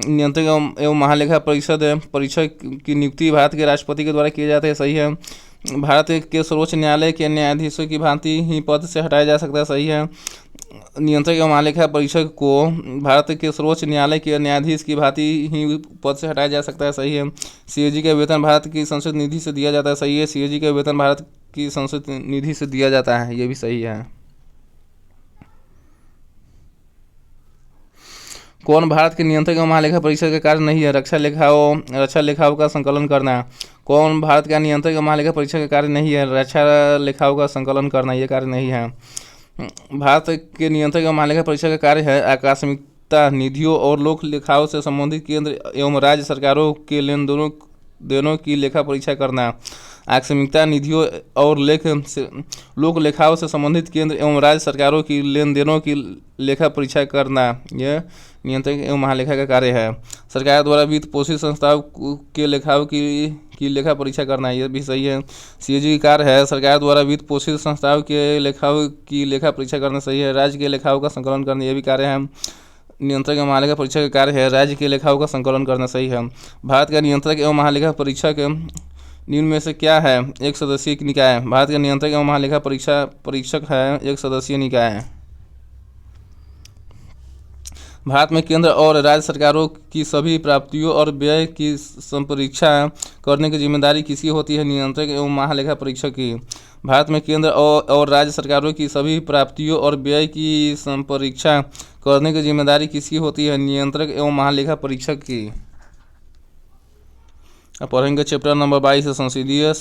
नियंत्रक एवं महालेखा परीक्षक की नियुक्ति भारत के राष्ट्रपति के द्वारा किए जाते हैं, सही है। भारत के सर्वोच्च न्यायालय के न्यायाधीशों की भांति ही पद से हटाया जा सकता है, सही है। नियंत्रक एवं महालेखा परीक्षक को भारत के सर्वोच्च न्यायालय के न्यायाधीश की भांति ही पद से हटाया जा सकता है, सही है। सीएजी का वेतन भारत की संसद निधि से दिया जाता है, सही है। सीएजी का वेतन भारत की संसद निधि से दिया जाता है, ये भी सही है। कौन भारत के नियंत्रक एवं महालेखा परीक्षक का कार्य नहीं है? रक्षा लेखाओं का संकलन करना। कौन भारत का नियंत्रक एवं महालेखा परीक्षक का कार्य नहीं है? रक्षा लेखाओं का संकलन करना, ये कार्य नहीं है। भारत के नियंत्रक एवं महालेखा परीक्षक का कार्य है आकस्मिकता, निधियों और लोक लेखाओं से संबंधित केंद्र एवं राज्य सरकारों के लेन देनों की लेखा परीक्षा करना। आकस्मिकता, निधियों और लोक लेखाओं से संबंधित केंद्र एवं राज्य सरकारों की लेन देनों की लेखा परीक्षा करना, यह नियंत्रक एवं महालेखा का कार्य है। सरकार द्वारा वित्त पोषित संस्थाओं के लेखाओं की लेखा परीक्षा करना, यह भी सही है। सीएजी का कार्य है सरकार द्वारा वित्त पोषित संस्थाओं के लेखाओं की लेखा परीक्षा करना, सही है। राज्य के लेखाओं का संकलन करना, यह भी कार्य है। नियंत्रक एवं महालेखा परीक्षक का कार्य है राज्य के लेखाओं का संकलन करना, सही है। भारत का नियंत्रक एवं महालेखा परीक्षक निम्न में से क्या है? एक सदस्यीय निकाय। भारत का नियंत्रक एवं महालेखा परीक्षक है एक सदस्यीय निकाय। भारत में केंद्र और राज्य सरकारों की सभी प्राप्तियों और व्यय की संपरीक्षा करने की जिम्मेदारी किसकी होती है? नियंत्रक एवं महालेखा परीक्षक की। भारत में केंद्र और राज्य सरकारों की सभी प्राप्तियों और व्यय की संपरीक्षा करने की जिम्मेदारी किसकी होती है? नियंत्रक एवं महालेखा परीक्षक की। अब पढ़ेंगे चैप्टर नंबर 22 संसदीय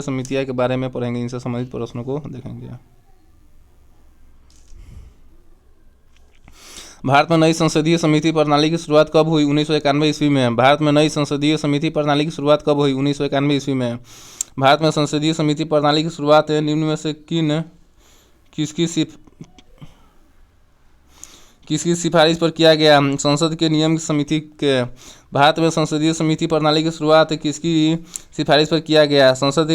समितियाँ के बारे में पढ़ेंगे, इनसे संबंधित प्रश्नों को देखेंगे। भारत में नई संसदीय समिति प्रणाली की शुरुआत कब हुई? 1991 ईस्वी में। भारत में नई संसदीय समिति प्रणाली की शुरुआत कब हुई? 1991 ईस्वी में। भारत में संसदीय समिति प्रणाली की शुरुआत निम्न में से किसकी सिफारिश पर किया गया? संसद के नियम समिति के। भारत में संसदीय समिति प्रणाली की शुरुआत किसकी सिफारिश पर किया गया? संसद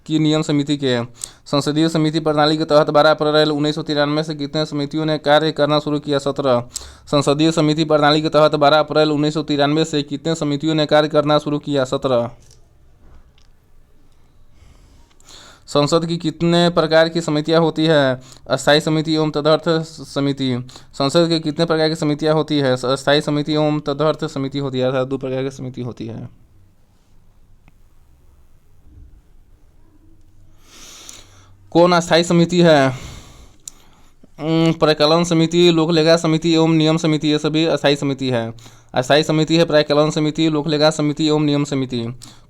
की नियम समिति के। संसदीय समिति प्रणाली के तहत 12 अप्रैल 1993 से कितने समितियों ने कार्य करना शुरू किया? 17। संसदीय समिति प्रणाली के तहत 12 अप्रैल 1993 से कितने समितियों ने कार्य करना शुरू किया? 17। संसद की कितने प्रकार की समितियां होती है? अस्थायी समिति एवं तदर्थ समिति। संसद के कितने प्रकार की समितियां होती है? अस्थायी समिति एवं तदर्थ समिति होती है, अर्थात 2 प्रकार की समिति होती है। कौन अस्थायी समिति है? प्राक्कलन समिति, लोकलेखा समिति एवं नियम समिति, ये सभी अस्थायी समिति है। अस्थायी समिति है प्राक्कलन समिति, लोकलेखा समिति एवं नियम समिति।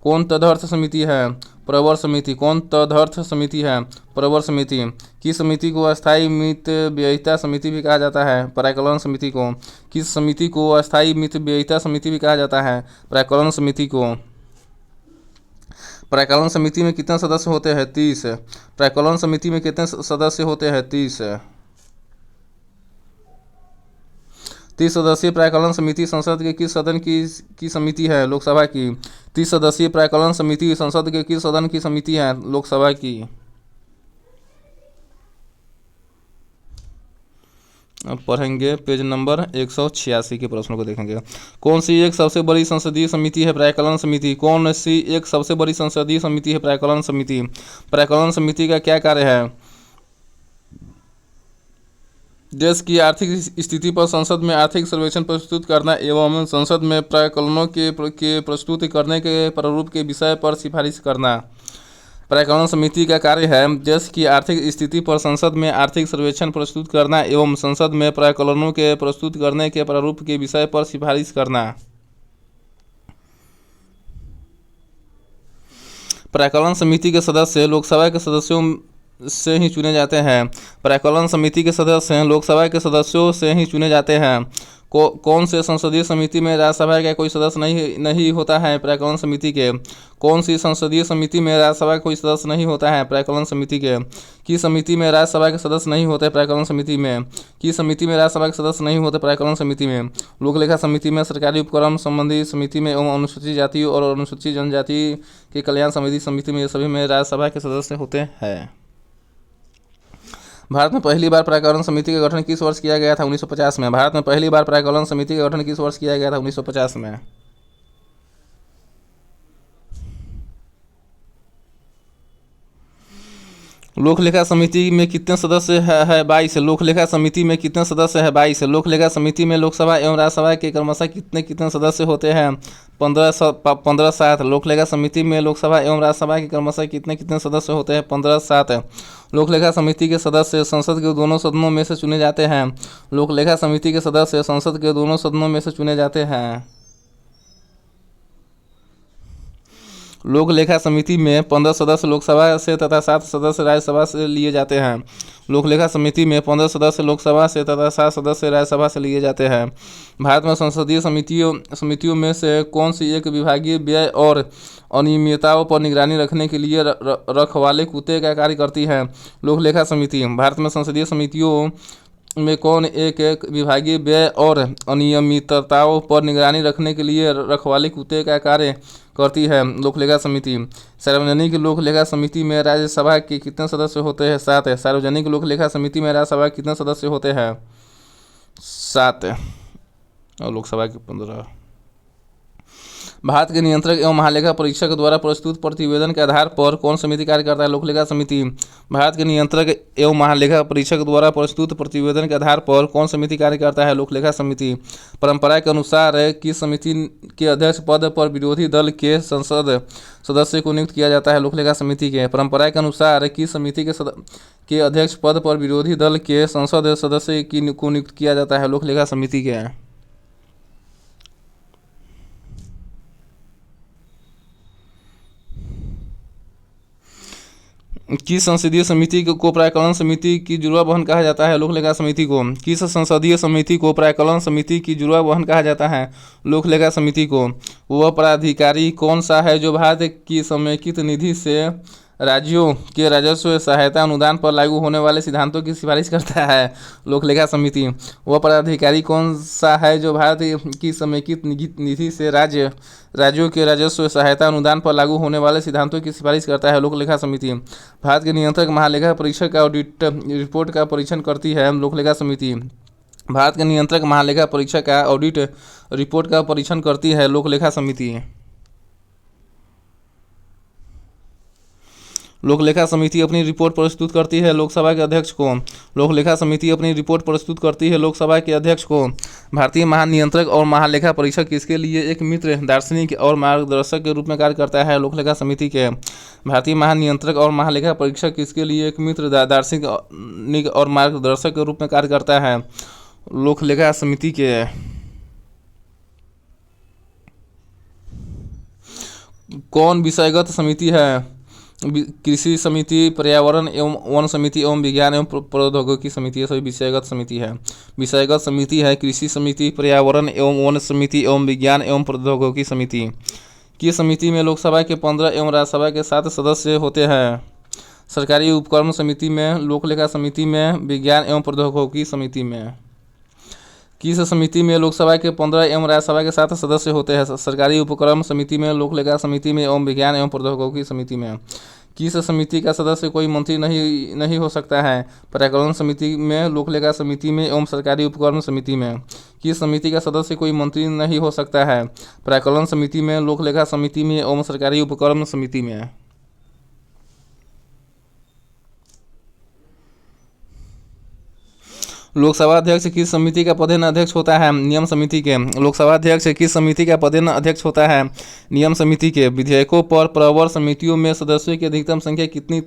कौन तदर्थ समिति है? प्रवर समिति। कौन तदर्थ समिति है? प्रवर समिति। किस समिति को अस्थायी मित व्ययिता समिति भी कहा जाता है? प्राक्कलन समिति को। किस समिति को अस्थायी मित व्ययिता समिति भी कहा जाता है? प्राक्कलन समिति को। प्राक्कलन समिति में कितने सदस्य होते हैं? 30। प्राक्कलन समिति में कितने सदस्य होते हैं? 30। 30 सदस्यीय प्राक्कलन समिति संसद के किस सदन की समिति है? लोकसभा की। 30 सदस्यीय प्राक्कलन समिति संसद के किस सदन की समिति है? लोकसभा की। अब पढ़ेंगे पेज नंबर 186 के प्रश्नों को देखेंगे। कौन सी एक सबसे बड़ी संसदीय समिति है? प्राक्कलन समिति। कौन सी एक सबसे बड़ी संसदीय समिति है? प्राक्कलन समिति। प्राक्कलन समिति का क्या कार्य है? देश की आर्थिक स्थिति पर संसद में आर्थिक सर्वेक्षण प्रस्तुत करना एवं संसद में प्राक्कलनों के प्रस्तुत करने के प्रारूप के विषय पर सिफारिश करना। प्राक्कलन समिति का कार्य है देश की आर्थिक स्थिति पर संसद में आर्थिक सर्वेक्षण प्रस्तुत करना एवं संसद में प्राक्कलनों के प्रस्तुत करने के प्रारूप के विषय पर सिफारिश करना। प्राक्कलन समिति के सदस्य लोकसभा के सदस्यों से ही चुने जाते हैं। प्राक्कलन समिति के सदस्य लोकसभा के सदस्यों से ही चुने जाते हैं। कौन से संसदीय समिति में राज्यसभा का कोई सदस्य नहीं होता है? प्राक्कलन समिति के। कौन सी संसदीय समिति में राज्यसभा का कोई सदस्य नहीं होता है? प्राक्कलन समिति के। किस समिति में राज्यसभा के सदस्य नहीं होते? प्राक्कलन समिति में। किस समिति में राज्यसभा के सदस्य नहीं होते? प्राक्कलन समिति में। लोकलेखा समिति में, सरकारी उपक्रम संबंधी समिति में एवं अनुसूचित जाति और अनुसूचित जनजाति के कल्याण संबंधी समिति में, ये सभी में राज्यसभा के सदस्य होते हैं। भारत में पहली बार प्राक्कलन समिति का गठन किस वर्ष किया गया था? 1950 में। भारत में पहली बार प्राक्कलन समिति का गठन किस वर्ष किया गया था? 1950 में। लोक लेखा समिति में कितने सदस्य है 22। लोक लेखा समिति में कितने सदस्य है 22। लोक लेखा समिति में लोकसभा एवं राज्यसभा के क्रमशः कितने कितने सदस्य होते हैं 15 7। लोक लेखा समिति में लोकसभा एवं राज्यसभा के क्रमशः कितने कितने सदस्य होते हैं 15 7। लोक लेखा समिति के सदस्य संसद के दोनों सदनों में से चुने जाते हैं। लोक लेखा समिति के सदस्य संसद के दोनों सदनों में से चुने जाते हैं। लोक लेखा समिति में 15 सदस्य लोकसभा से तथा 7 सदस्य राज्यसभा से लिए जाते हैं। लोक लेखा समिति में 15 सदस्य लोकसभा से तथा 7 सदस्य राज्यसभा से लिए जाते हैं। भारत में संसदीय समितियों में से कौन सी एक विभागीय व्यय और अनियमितताओं पर निगरानी रखने के लिए रखवाले कुत्ते का कार्य करती है? लोक लेखा समिति। भारत में संसदीय समितियों में कौन एक विभागीय व्यय और अनियमितताओं पर निगरानी रखने के लिए रखवाले कुत्ते का कार्य करती है? लोक लेखा समिति। सार्वजनिक लोक लेखा समिति में राज्यसभा के कितने सदस्य होते हैं? 7। सार्वजनिक लोक लेखा समिति में राज्यसभा के कितने सदस्य होते हैं? 7 और लोकसभा के 15। भारत के नियंत्रक एवं महालेखा परीक्षक द्वारा प्रस्तुत प्रतिवेदन के आधार पर कौन समिति कार्य करता है? लोक लेखा समिति। भारत के नियंत्रक एवं महालेखा परीक्षक द्वारा प्रस्तुत प्रतिवेदन के आधार पर कौन समिति कार्य करता है? लोक लेखा समिति। परंपरा के अनुसार किस समिति के अध्यक्ष पद पर विरोधी दल के संसद सदस्य को नियुक्त किया जाता है? लोक लेखा समिति के। परंपरा के अनुसार किस समिति के अध्यक्ष पद पर विरोधी दल के संसद सदस्य को नियुक्त किया जाता है? लोक लेखा समिति के। किस संसदीय समिति को प्राक्कलन समिति की जुड़वा बहन कहा जाता है? लोक लेखा समिति को। किस संसदीय समिति को प्राक्कलन समिति की जुड़वा बहन कहा जाता है? लोक लेखा समिति को। वह प्राधिकारी कौन सा है जो भारत की समेकित निधि से राज्यों के राजस्व सहायता अनुदान पर लागू होने वाले सिद्धांतों की सिफारिश करता है? लोक लेखा समिति। वह प्राधिकारी कौन सा है जो भारत की समेकित निधि से राज्यों के राजस्व सहायता अनुदान पर लागू होने वाले सिद्धांतों की सिफारिश करता है? लोक लेखा समिति। भारत के नियंत्रक महालेखा परीक्षक का ऑडिट रिपोर्ट का परीक्षण करती है? लोक लेखा समिति। भारत के नियंत्रक महालेखा परीक्षक का ऑडिट रिपोर्ट का परीक्षण करती है? लोक लेखा समिति। लोक लेखा समिति अपनी रिपोर्ट प्रस्तुत करती है लोकसभा के अध्यक्ष को। लोक लेखा समिति अपनी रिपोर्ट प्रस्तुत करती है लोकसभा के अध्यक्ष को। भारतीय महानियंत्रक और महालेखा परीक्षक किसके लिए एक मित्र, दार्शनिक और मार्गदर्शक के रूप में कार्य करता है? लोक लेखा समिति के। भारतीय महानियंत्रक और महालेखा परीक्षक किसके लिए एक मित्र, दार्शनिक और मार्गदर्शक के रूप में कार्य करता है? लोक लेखा समिति के। कौन विषयगत समिति है? कृषि समिति, पर्यावरण एवं वन समिति एवं विज्ञान एवं प्रौद्योगिकी समिति, ये सभी विषयगत समिति है। विषयगत समिति है कृषि समिति, पर्यावरण एवं वन समिति एवं विज्ञान एवं प्रौद्योगिकी समिति। किस समिति में लोकसभा के 15 एवं राज्यसभा के 7 सदस्य होते हैं? सरकारी उपक्रम समिति में, लोक लेखा समिति में, विज्ञान एवं प्रौद्योगिकी समिति में। किस समिति में लोकसभा के 15 एवं राज्यसभा के 7 सदस्य होते हैं? सरकारी उपक्रम समिति में, लोक लेखा समिति में एवं विज्ञान एवं प्रौद्योगिकी समिति में। किस समिति का सदस्य कोई मंत्री नहीं हो सकता है? प्राक्कलन समिति में, लोक लेखा समिति में एवं सरकारी उपक्रम समिति में। किस समिति का सदस्य कोई मंत्री नहीं हो सकता है? प्राक्कलन समिति में, लोक लेखा समिति में एवं सरकारी उपक्रम समिति में। लोकसभा अध्यक्ष किस समिति का पदेन अध्यक्ष होता है? नियम समिति के। लोकसभा अध्यक्ष किस समिति का पदेन अध्यक्ष होता है? नियम समिति के। विधेयकों पर प्रवर समितियों में सदस्यों की अधिकतम संख्या कितनी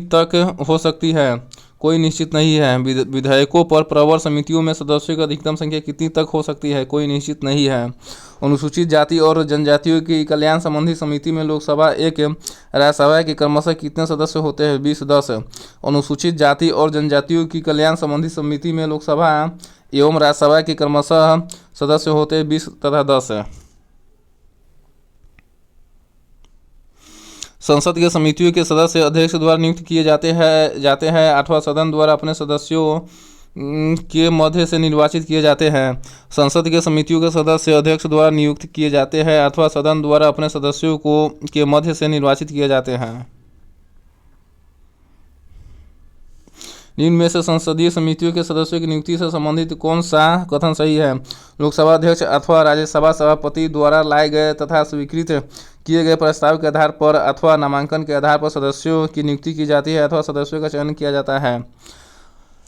तक हो सकती है? कोई निश्चित नहीं है। विधेयकों पर प्रवर समितियों में सदस्यों की अधिकतम संख्या कितनी तक हो सकती है? कोई निश्चित नहीं है। अनुसूचित जाति और जनजातियों की कल्याण संबंधी समिति में लोकसभा एक, राज्यसभा के क्रमशः कितने सदस्य होते हैं? 20-10। अनुसूचित जाति और जनजातियों की कल्याण संबंधी समिति में लोकसभा एवं राज्यसभा के क्रमशः सदस्य होते हैं 20 तथा 10। संसद के समितियों के सदस्य अध्यक्ष द्वारा नियुक्त किए जाते हैं अथवा सदन द्वारा अपने सदस्यों के मध्य से निर्वाचित किए जाते हैं। संसद के समितियों के सदस्य अध्यक्ष द्वारा नियुक्त किए जाते हैं अथवा सदन द्वारा अपने सदस्यों के मध्य से निर्वाचित किए जाते हैं। निम्न में से संसदीय समितियों के सदस्यों की नियुक्ति से संबंधित कौन सा कथन सही है? लोकसभा अध्यक्ष अथवा राज्यसभा सभापति द्वारा लाए गए तथा स्वीकृत किए गए प्रस्ताव के आधार पर अथवा नामांकन के आधार पर सदस्यों की नियुक्ति की जाती है अथवा सदस्यों का चयन किया जाता है।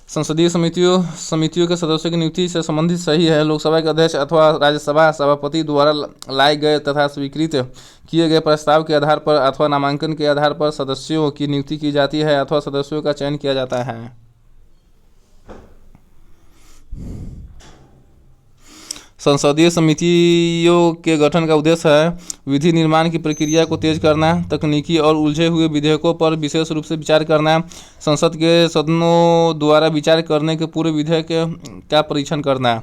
संसदीय समितियों के सदस्यों की नियुक्ति से संबंधित सही है लोकसभा के अध्यक्ष अथवा राज्यसभा सभापति द्वारा लाए गए तथा स्वीकृत किए गए प्रस्ताव के आधार पर अथवा नामांकन के आधार पर सदस्यों की नियुक्ति की जाती है अथवा सदस्यों का चयन किया जाता है। संसदीय समितियों के गठन का उद्देश्य है विधि निर्माण की प्रक्रिया को तेज करना, तकनीकी और उलझे हुए विधेयकों पर विशेष रूप से विचार करना, संसद के सदनों द्वारा विचार करने के पूरे विधेयक का परीक्षण करना।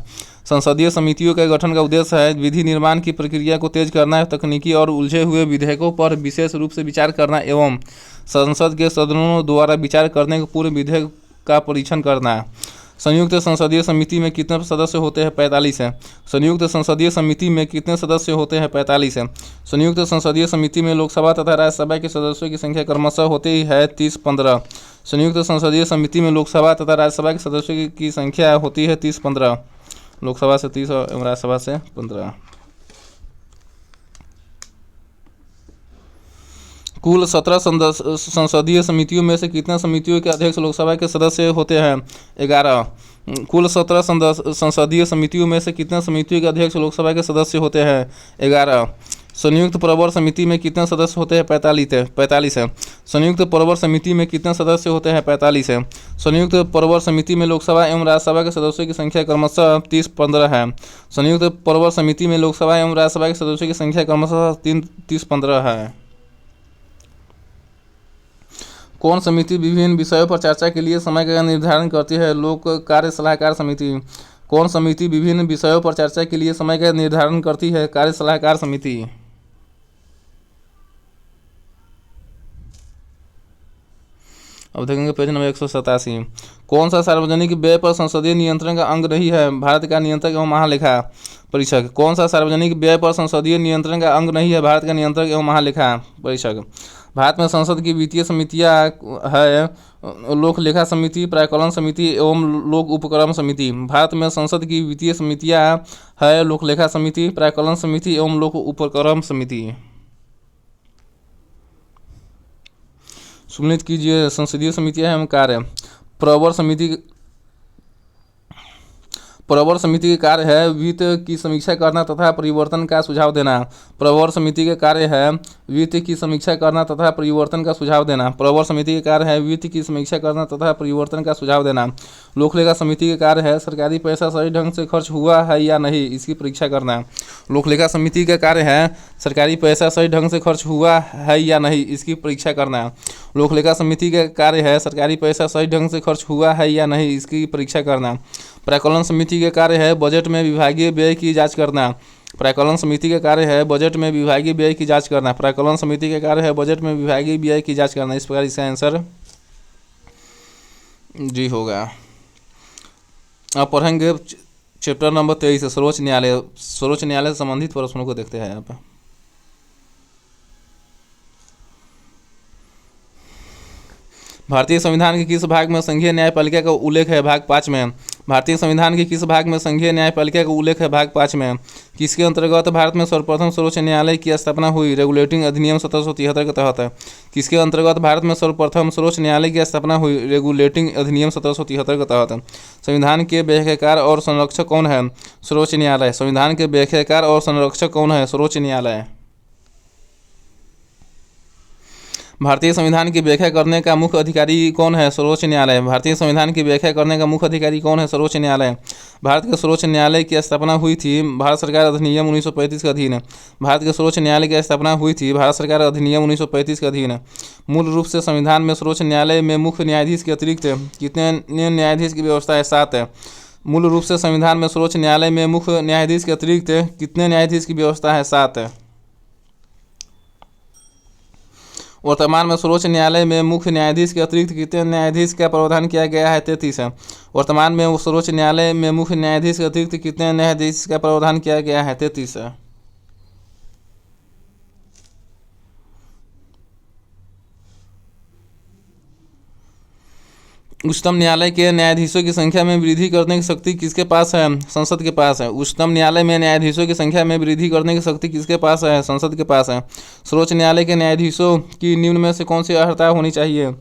संसदीय समितियों के गठन का उद्देश्य है विधि निर्माण की प्रक्रिया को तेज करना, तकनीकी और उलझे हुए विधेयकों पर विशेष रूप से विचार करना एवं संसद के सदनों द्वारा विचार करने के पूरे विधेयक का परीक्षण करना। संयुक्त संसदीय समिति में कितने सदस्य होते हैं? 45 है। संयुक्त संसदीय समिति में कितने सदस्य होते हैं? 45 है। संयुक्त संसदीय समिति में लोकसभा तथा राज्यसभा के सदस्यों की संख्या क्रमशः होती है 30-15। संयुक्त संसदीय समिति में लोकसभा तथा राज्यसभा के सदस्यों की संख्या होती है 30-15। लोकसभा से 30 और राज्यसभा से 15। कुल 17 संसदीय समितियों में से कितने समितियों के अध्यक्ष लोकसभा के सदस्य होते हैं? 11। कुल 17 संसदीय समितियों में से कितने समितियों के अध्यक्ष लोकसभा के सदस्य होते हैं? 11। संयुक्त प्रवर समिति में कितने सदस्य होते हैं? 45 है। संयुक्त प्रवर समिति में कितने सदस्य होते हैं? 45 है। संयुक्त प्रवर समिति में लोकसभा एवं राज्यसभा के सदस्यों की संख्या क्रमशः 30-15 है। संयुक्त प्रवर समिति में लोकसभा एवं राज्यसभा के सदस्यों की संख्या क्रमशः 30-15 है। कौन समिति विभिन्न विषयों पर चर्चा के लिए समय का निर्धारण करती है? लोक कार्य सलाहकार समिति। कौन समिति विभिन्न विषयों पर चर्चा के लिए समय का निर्धारण करती है? कार्य सलाहकार समिति। अब देखेंगे पेज नंबर 187। कौन सा सार्वजनिक व्यय पर संसदीय नियंत्रण का अंग नहीं है? भारत का नियंत्रक एवं महालेखा परीक्षक। कौन सा सार्वजनिक व्यय पर संसदीय नियंत्रण का अंग नहीं है? भारत का नियंत्रक एवं महालेखा परीक्षक। भारत में संसद की वित्तीय समितियां है लोक लेखा समिति, प्राक्कलन समिति एवं लोक उपक्रम समिति। भारत में संसद की वित्तीय समितियां है लोक लेखा समिति, प्राक्कलन समिति एवं लोक उपक्रम समिति। सुनिश्चित कीजिए संसदीय समितियां एवं कार्य। प्रवर समिति के कार्य है वित्त की समीक्षा करना तथा परिवर्तन का सुझाव देना। प्रवर समिति के कार्य है वित्त की समीक्षा करना तथा परिवर्तन का सुझाव देना। प्रवर समिति के कार्य है वित्त की समीक्षा करना तथा परिवर्तन का सुझाव देना। लोकलेखा समिति के कार्य है सरकारी पैसा सही ढंग से खर्च हुआ है या नहीं इसकी परीक्षा करना। लोकलेखा समिति का कार्य है सरकारी पैसा सही ढंग से खर्च हुआ है या नहीं इसकी परीक्षा करना। लोकलेखा समिति का कार्य है सरकारी पैसा सही ढंग से खर्च हुआ है या नहीं इसकी परीक्षा करना। प्राक्कलन समिति के कार्य है बजट में विभागीय व्यय की जांच करना। प्राक्कलन समिति का कार्य है बजट में विभागीय व्यय की जांच करना। प्राक्कलन समिति का कार्य है बजट में विभागीय व्यय की जांच करना। इस प्रकार इसका आंसर जी होगा। अब पढ़ेंगे चैप्टर नंबर 23 सर्वोच्च न्यायालय। सर्वोच्च न्यायालय से संबंधित प्रश्नों को देखते हैं यहाँ पर। भारतीय संविधान के किस भाग में संघीय न्यायपालिका का उल्लेख है? भाग 5 में। भारतीय संविधान के किस भाग में संघीय न्यायपालिका का उल्लेख है? भाग 5 में। किसके अंतर्गत भारत में सर्वप्रथम सर्वोच्च न्यायालय की स्थापना हुई? रेगुलेटिंग अधिनियम 1773 के तहत। किसके अंतर्गत भारत में सर्वप्रथम सर्वोच्च न्यायालय की स्थापना हुई? रेगुलेटिंग अधिनियम 1773 के तहत। संविधान के व्याख्याकार और संरक्षक कौन है? सर्वोच्च न्यायालय। संविधान के व्याख्याकार और संरक्षक कौन है? सर्वोच्च न्यायालय। भारतीय संविधान की व्याख्या करने का मुख्य अधिकारी कौन है? सर्वोच्च न्यायालय। भारतीय संविधान की व्याख्या करने का मुख्य अधिकारी कौन है? सर्वोच्च न्यायालय। भारत के सर्वोच्च न्यायालय की स्थापना हुई थी भारत सरकार अधिनियम 1935 के अधीन। भारत के सर्वोच्च न्यायालय की स्थापना हुई थी भारत सरकार अधिनियम 1935 के अधीन। मूल रूप से संविधान में सर्वोच्च न्यायालय में मुख्य न्यायाधीश के अतिरिक्त कितने न्यायाधीश की व्यवस्था है? 7 है। मूल रूप से संविधान में सर्वोच्च न्यायालय में मुख्य न्यायाधीश के अतिरिक्त कितने न्यायाधीश की व्यवस्था है? 7 है। वर्तमान में सर्वोच्च न्यायालय में मुख्य न्यायाधीश के अतिरिक्त कितने न्यायाधीश का प्रावधान किया गया है? 33 है। वर्तमान में सर्वोच्च न्यायालय में मुख्य न्यायाधीश के अतिरिक्त कितने न्यायाधीश का प्रावधान किया गया है? 33 है। उच्चतम न्यायालय के न्यायाधीशों की संख्या में वृद्धि करने की शक्ति किसके पास है? संसद के पास है। उच्चतम न्यायालय में न्यायाधीशों की संख्या में वृद्धि करने की शक्ति किसके पास है? संसद के पास है। सर्वोच्च न्यायालय के न्यायाधीशों की निम्न में से कौन सी अर्हता होनी चाहिए?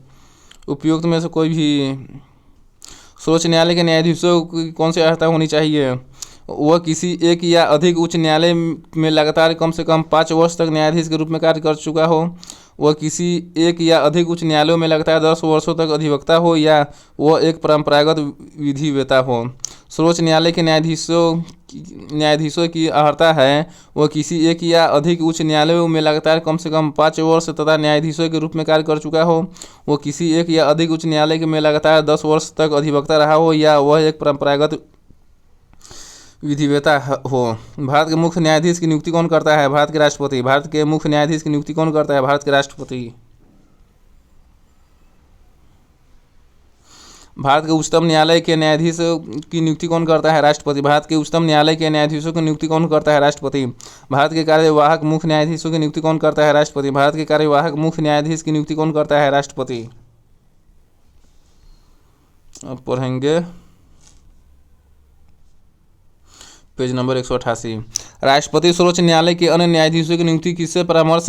उपयुक्त में से कोई भी। सर्वोच्च न्यायालय के न्यायाधीशों की कौन सी अर्हता होनी चाहिए? वह किसी एक या अधिक उच्च न्यायालय में लगातार कम से कम 5 वर्ष तक न्यायाधीश के रूप में कार्य कर चुका हो। वह किसी एक या अधिक उच्च न्यायालयों में लगातार 10 वर्षों तक अधिवक्ता हो, या वह एक परंपरागत विधिवेत्ता हो। सर्वोच्च न्यायालय के न्यायाधीशों की अर्हता है वह किसी एक या अधिक उच्च न्यायालयों में लगातार कम से कम 5 वर्ष तथा न्यायाधीशों के रूप में कार्य कर चुका हो। वह किसी एक या अधिक उच्च न्यायालय में लगातार 10 वर्ष तक अधिवक्ता रहा हो, या वह एक परंपरागत विधिवेत्ता हो। भारत के मुख्य न्यायाधीश की नियुक्ति कौन करता है? भारत के राष्ट्रपति। भारत के मुख्य न्यायाधीश की नियुक्ति कौन करता है? भारत के राष्ट्रपति। भारत के उच्चतम न्यायालय के न्यायाधीश की नियुक्ति कौन करता है? राष्ट्रपति। भारत के उच्चतम न्यायालय के न्यायाधीशों की नियुक्ति कौन करता है? राष्ट्रपति। भारत के कार्यवाहक मुख्य न्यायाधीशों की नियुक्ति कौन करता है? राष्ट्रपति। भारत के कार्यवाहक मुख्य न्यायाधीश की नियुक्ति कौन करता है? राष्ट्रपति। अब पढ़ेंगे पेज नंबर 188। राष्ट्रपति सर्वोच्च न्यायालय के अन्य न्यायाधीशों की नियुक्ति किससे परामर्श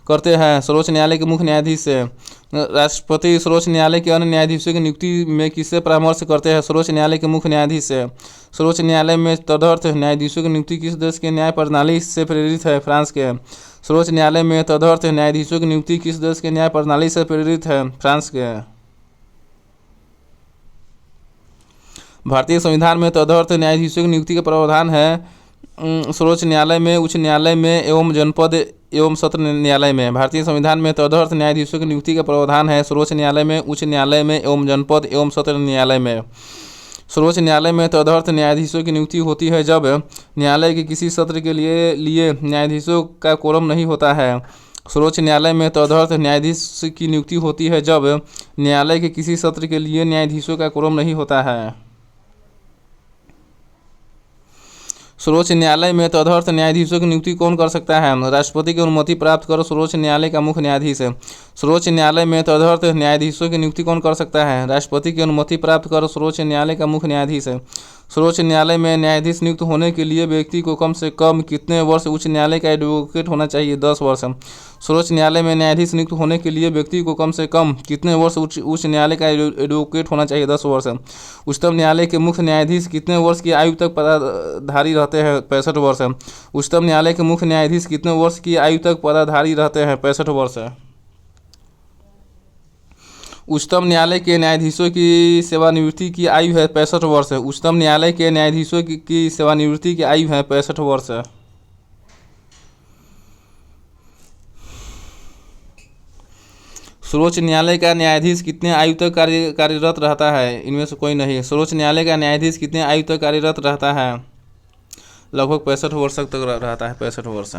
करते हैं? सर्वोच्च न्यायालय के मुख्य न्यायाधीश से। राष्ट्रपति सर्वोच्च न्यायालय के अन्य न्यायाधीशों की नियुक्ति में किससे परामर्श करते हैं? सर्वोच्च न्यायालय के मुख्य न्यायाधीश से। सर्वोच्च न्यायालय में तदर्थ न्यायाधीशों की नियुक्ति किस देश के न्याय प्रणाली से प्रेरित है? फ्रांस के। सर्वोच्च न्यायालय में तदर्थ न्यायाधीशों की नियुक्ति किस देश के न्याय प्रणाली से प्रेरित है? फ्रांस के। भारतीय संविधान में तदर्थ न्यायाधीशों की नियुक्ति का प्रावधान है सर्वोच्च न्यायालय में, उच्च न्यायालय में एवं जनपद एवं सत्र न्यायालय में। भारतीय संविधान में तदर्थ न्यायाधीशों की नियुक्ति का प्रावधान है सर्वोच्च न्यायालय में, उच्च न्यायालय में एवं जनपद एवं सत्र न्यायालय में। सर्वोच्च न्यायालय में तदर्थ न्यायाधीशों की नियुक्ति होती है जब न्यायालय के किसी सत्र के लिए न्यायाधीशों का कोरम नहीं होता है। सर्वोच्च न्यायालय में तदर्थ न्यायाधीश की नियुक्ति होती है जब न्यायालय के किसी सत्र के लिए न्यायाधीशों का कोरम नहीं होता है। सर्वोच्च न्यायालय में तदर्थ न्यायाधीशों की नियुक्ति कौन कर सकता है? राष्ट्रपति की अनुमति प्राप्त कर सर्वोच्च न्यायालय का मुख्य न्यायाधीश है। सर्वोच्च न्यायालय में तदर्थ न्यायाधीशों की नियुक्ति कौन कर सकता है? राष्ट्रपति की अनुमति प्राप्त कर सर्वोच्च न्यायालय का मुख्य न्यायाधीश है। सर्वोच्च न्यायालय में न्यायाधीश नियुक्त होने के लिए व्यक्ति को कम से कम कितने वर्ष उच्च न्यायालय का एडवोकेट होना चाहिए? 10 वर्ष। सर्वोच्च न्यायालय में न्यायाधीश नियुक्त होने के लिए व्यक्ति को कम से कम कितने वर्ष उच्च न्यायालय का एडवोकेट होना चाहिए? 10 वर्ष। उच्चतम न्यायालय के मुख्य न्यायाधीश कितने वर्ष की आयु तक पदाधारी रहते हैं? 65 वर्ष। उच्चतम न्यायालय के मुख्य न्यायाधीश कितने वर्ष की आयु तक पदाधारी रहते हैं? 65 वर्ष। उच्चतम न्यायालय के न्यायाधीशों की सेवानिवृत्ति की आयु है 65 वर्ष। उच्चतम न्यायालय के न्यायाधीशों की सेवानिवृत्ति की आयु है 65 वर्ष। सर्वोच्च न्यायालय का न्यायाधीश कितने आयु तक कार्यरत रहता है? इनमें से कोई नहीं। सर्वोच्च न्यायालय का न्यायाधीश कितने आयु तक कार्यरत रहता है? लगभग 65 वर्ष तक रहता है। 65 वर्ष।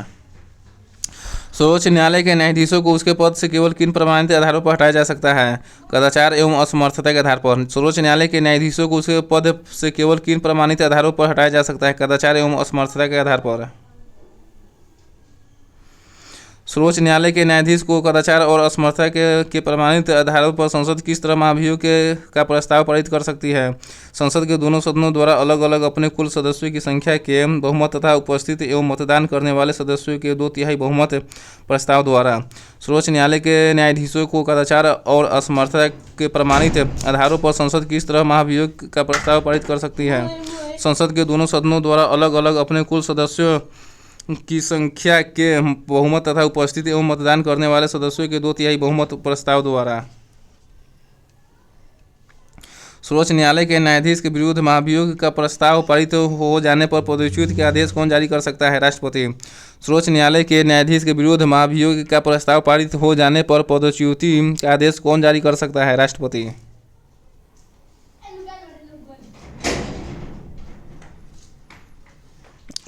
सर्वोच्च न्यायालय के न्यायाधीशों को उसके पद से केवल किन प्रमाणित आधारों पर हटाया जा सकता है? कदाचार एवं असमर्थता के आधार पर। सर्वोच्च न्यायालय के न्यायाधीशों को उसके पद से केवल किन प्रमाणित आधारों पर हटाया जा सकता है? कदाचार एवं असमर्थता के आधार पर। सर्वोच्च न्यायालय के न्यायाधीश को कदाचार और असमर्थता के प्रमाणित आधारों पर संसद किस तरह महाभियोग का प्रस्ताव पारित कर सकती है? संसद के दोनों सदनों द्वारा अलग अलग अपने कुल सदस्यों की संख्या के बहुमत तथा उपस्थित एवं मतदान करने वाले सदस्यों के 2/3 बहुमत प्रस्ताव द्वारा। सर्वोच्च न्यायालय के न्यायाधीशों को कदाचार और असमर्थता के प्रमाणित आधारों पर संसद किस तरह महाभियोग का प्रस्ताव पारित कर सकती है? संसद के दोनों सदनों द्वारा अलग अलग अपने कुल सदस्यों की संख्या के बहुमत तथा उपस्थित एवं मतदान करने वाले सदस्यों के 2/3 बहुमत प्रस्ताव द्वारा। सर्वोच्च न्यायालय के न्यायाधीश के विरुद्ध महाभियोग का प्रस्ताव पारित हो जाने पर पदच्युत के आदेश कौन जारी कर सकता है? राष्ट्रपति। सर्वोच्च न्यायालय के न्यायाधीश के विरुद्ध महाभियोग का प्रस्ताव पारित हो जाने पर पदच्युति का आदेश कौन जारी कर सकता है? राष्ट्रपति।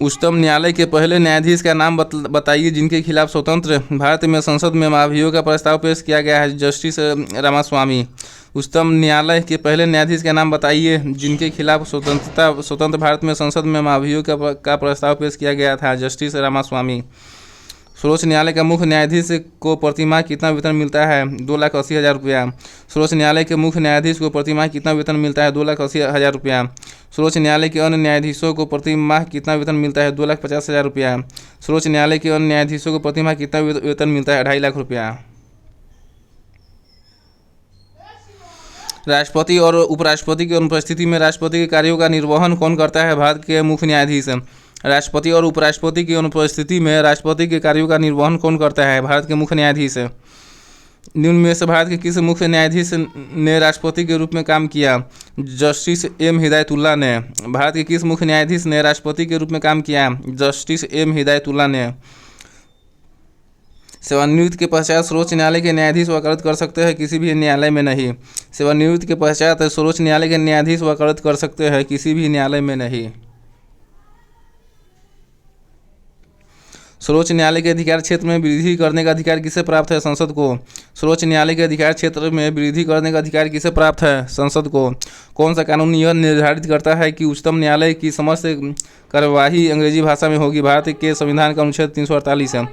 उच्चतम न्यायालय के पहले न्यायाधीश का नाम बताइए जिनके खिलाफ स्वतंत्र भारत में संसद में महाभियोग का प्रस्ताव पेश किया गया है। जस्टिस रामास्वामी। उच्चतम न्यायालय के पहले न्यायाधीश का नाम बताइए जिनके खिलाफ स्वतंत्र भारत में संसद में महाभियोग का प्रस्ताव पेश किया गया था। जस्टिस रामास्वामी। सर्वोच्च न्यायालय का मुख्य न्यायाधीश को प्रतिमाह कितना वेतन मिलता है? 2,80,000 रुपया। सर्वोच्च न्यायालय के मुख्य न्यायाधीश को प्रतिमाह कितना वेतन मिलता है? 2,80,000 रुपया। सर्वोच्च न्यायालय के अन्य न्यायाधीशों को प्रतिमाह कितना वेतन मिलता है? 2,50,000 रुपया। सर्वोच्च न्यायालय के अन्य न्यायाधीशों को प्रतिमाह कितना वेतन मिलता है? 2.5 लाख रुपया। राष्ट्रपति और उपराष्ट्रपति की अनुपस्थिति में राष्ट्रपति के कार्यों का निर्वहन कौन करता है? भारत के मुख्य न्यायाधीश। राष्ट्रपति और उपराष्ट्रपति की अनुपस्थिति में राष्ट्रपति के कार्यों का निर्वहन कौन करता है? भारत के मुख्य न्यायाधीश। निम्न में से भारत के किस मुख्य न्यायाधीश ने राष्ट्रपति के रूप में काम किया? जस्टिस एम हिदायतुल्लाह ने। भारत के किस मुख्य न्यायाधीश ने राष्ट्रपति के रूप में काम किया? जस्टिस एम हिदायतुल्लाह ने। सेवानिवृत्ति के पश्चात सर्वोच्च न्यायालय के न्यायाधीश वकालत कर सकते हैं, किसी भी न्यायालय में नहीं। सेवानिवृत्ति के पश्चात सर्वोच्च न्यायालय के न्यायाधीश वकालत कर सकते हैं, किसी भी न्यायालय में नहीं। सर्वोच्च न्यायालय के अधिकार क्षेत्र में वृद्धि करने का अधिकार किसे प्राप्त है? संसद को। सर्वोच्च न्यायालय के अधिकार क्षेत्र में वृद्धि करने का अधिकार किसे प्राप्त है? संसद को। कौन सा कानून यह निर्धारित करता है कि उच्चतम न्यायालय की समस्त कार्यवाही अंग्रेजी भाषा में होगी? भारत के संविधान का अनुच्छेद 348 है।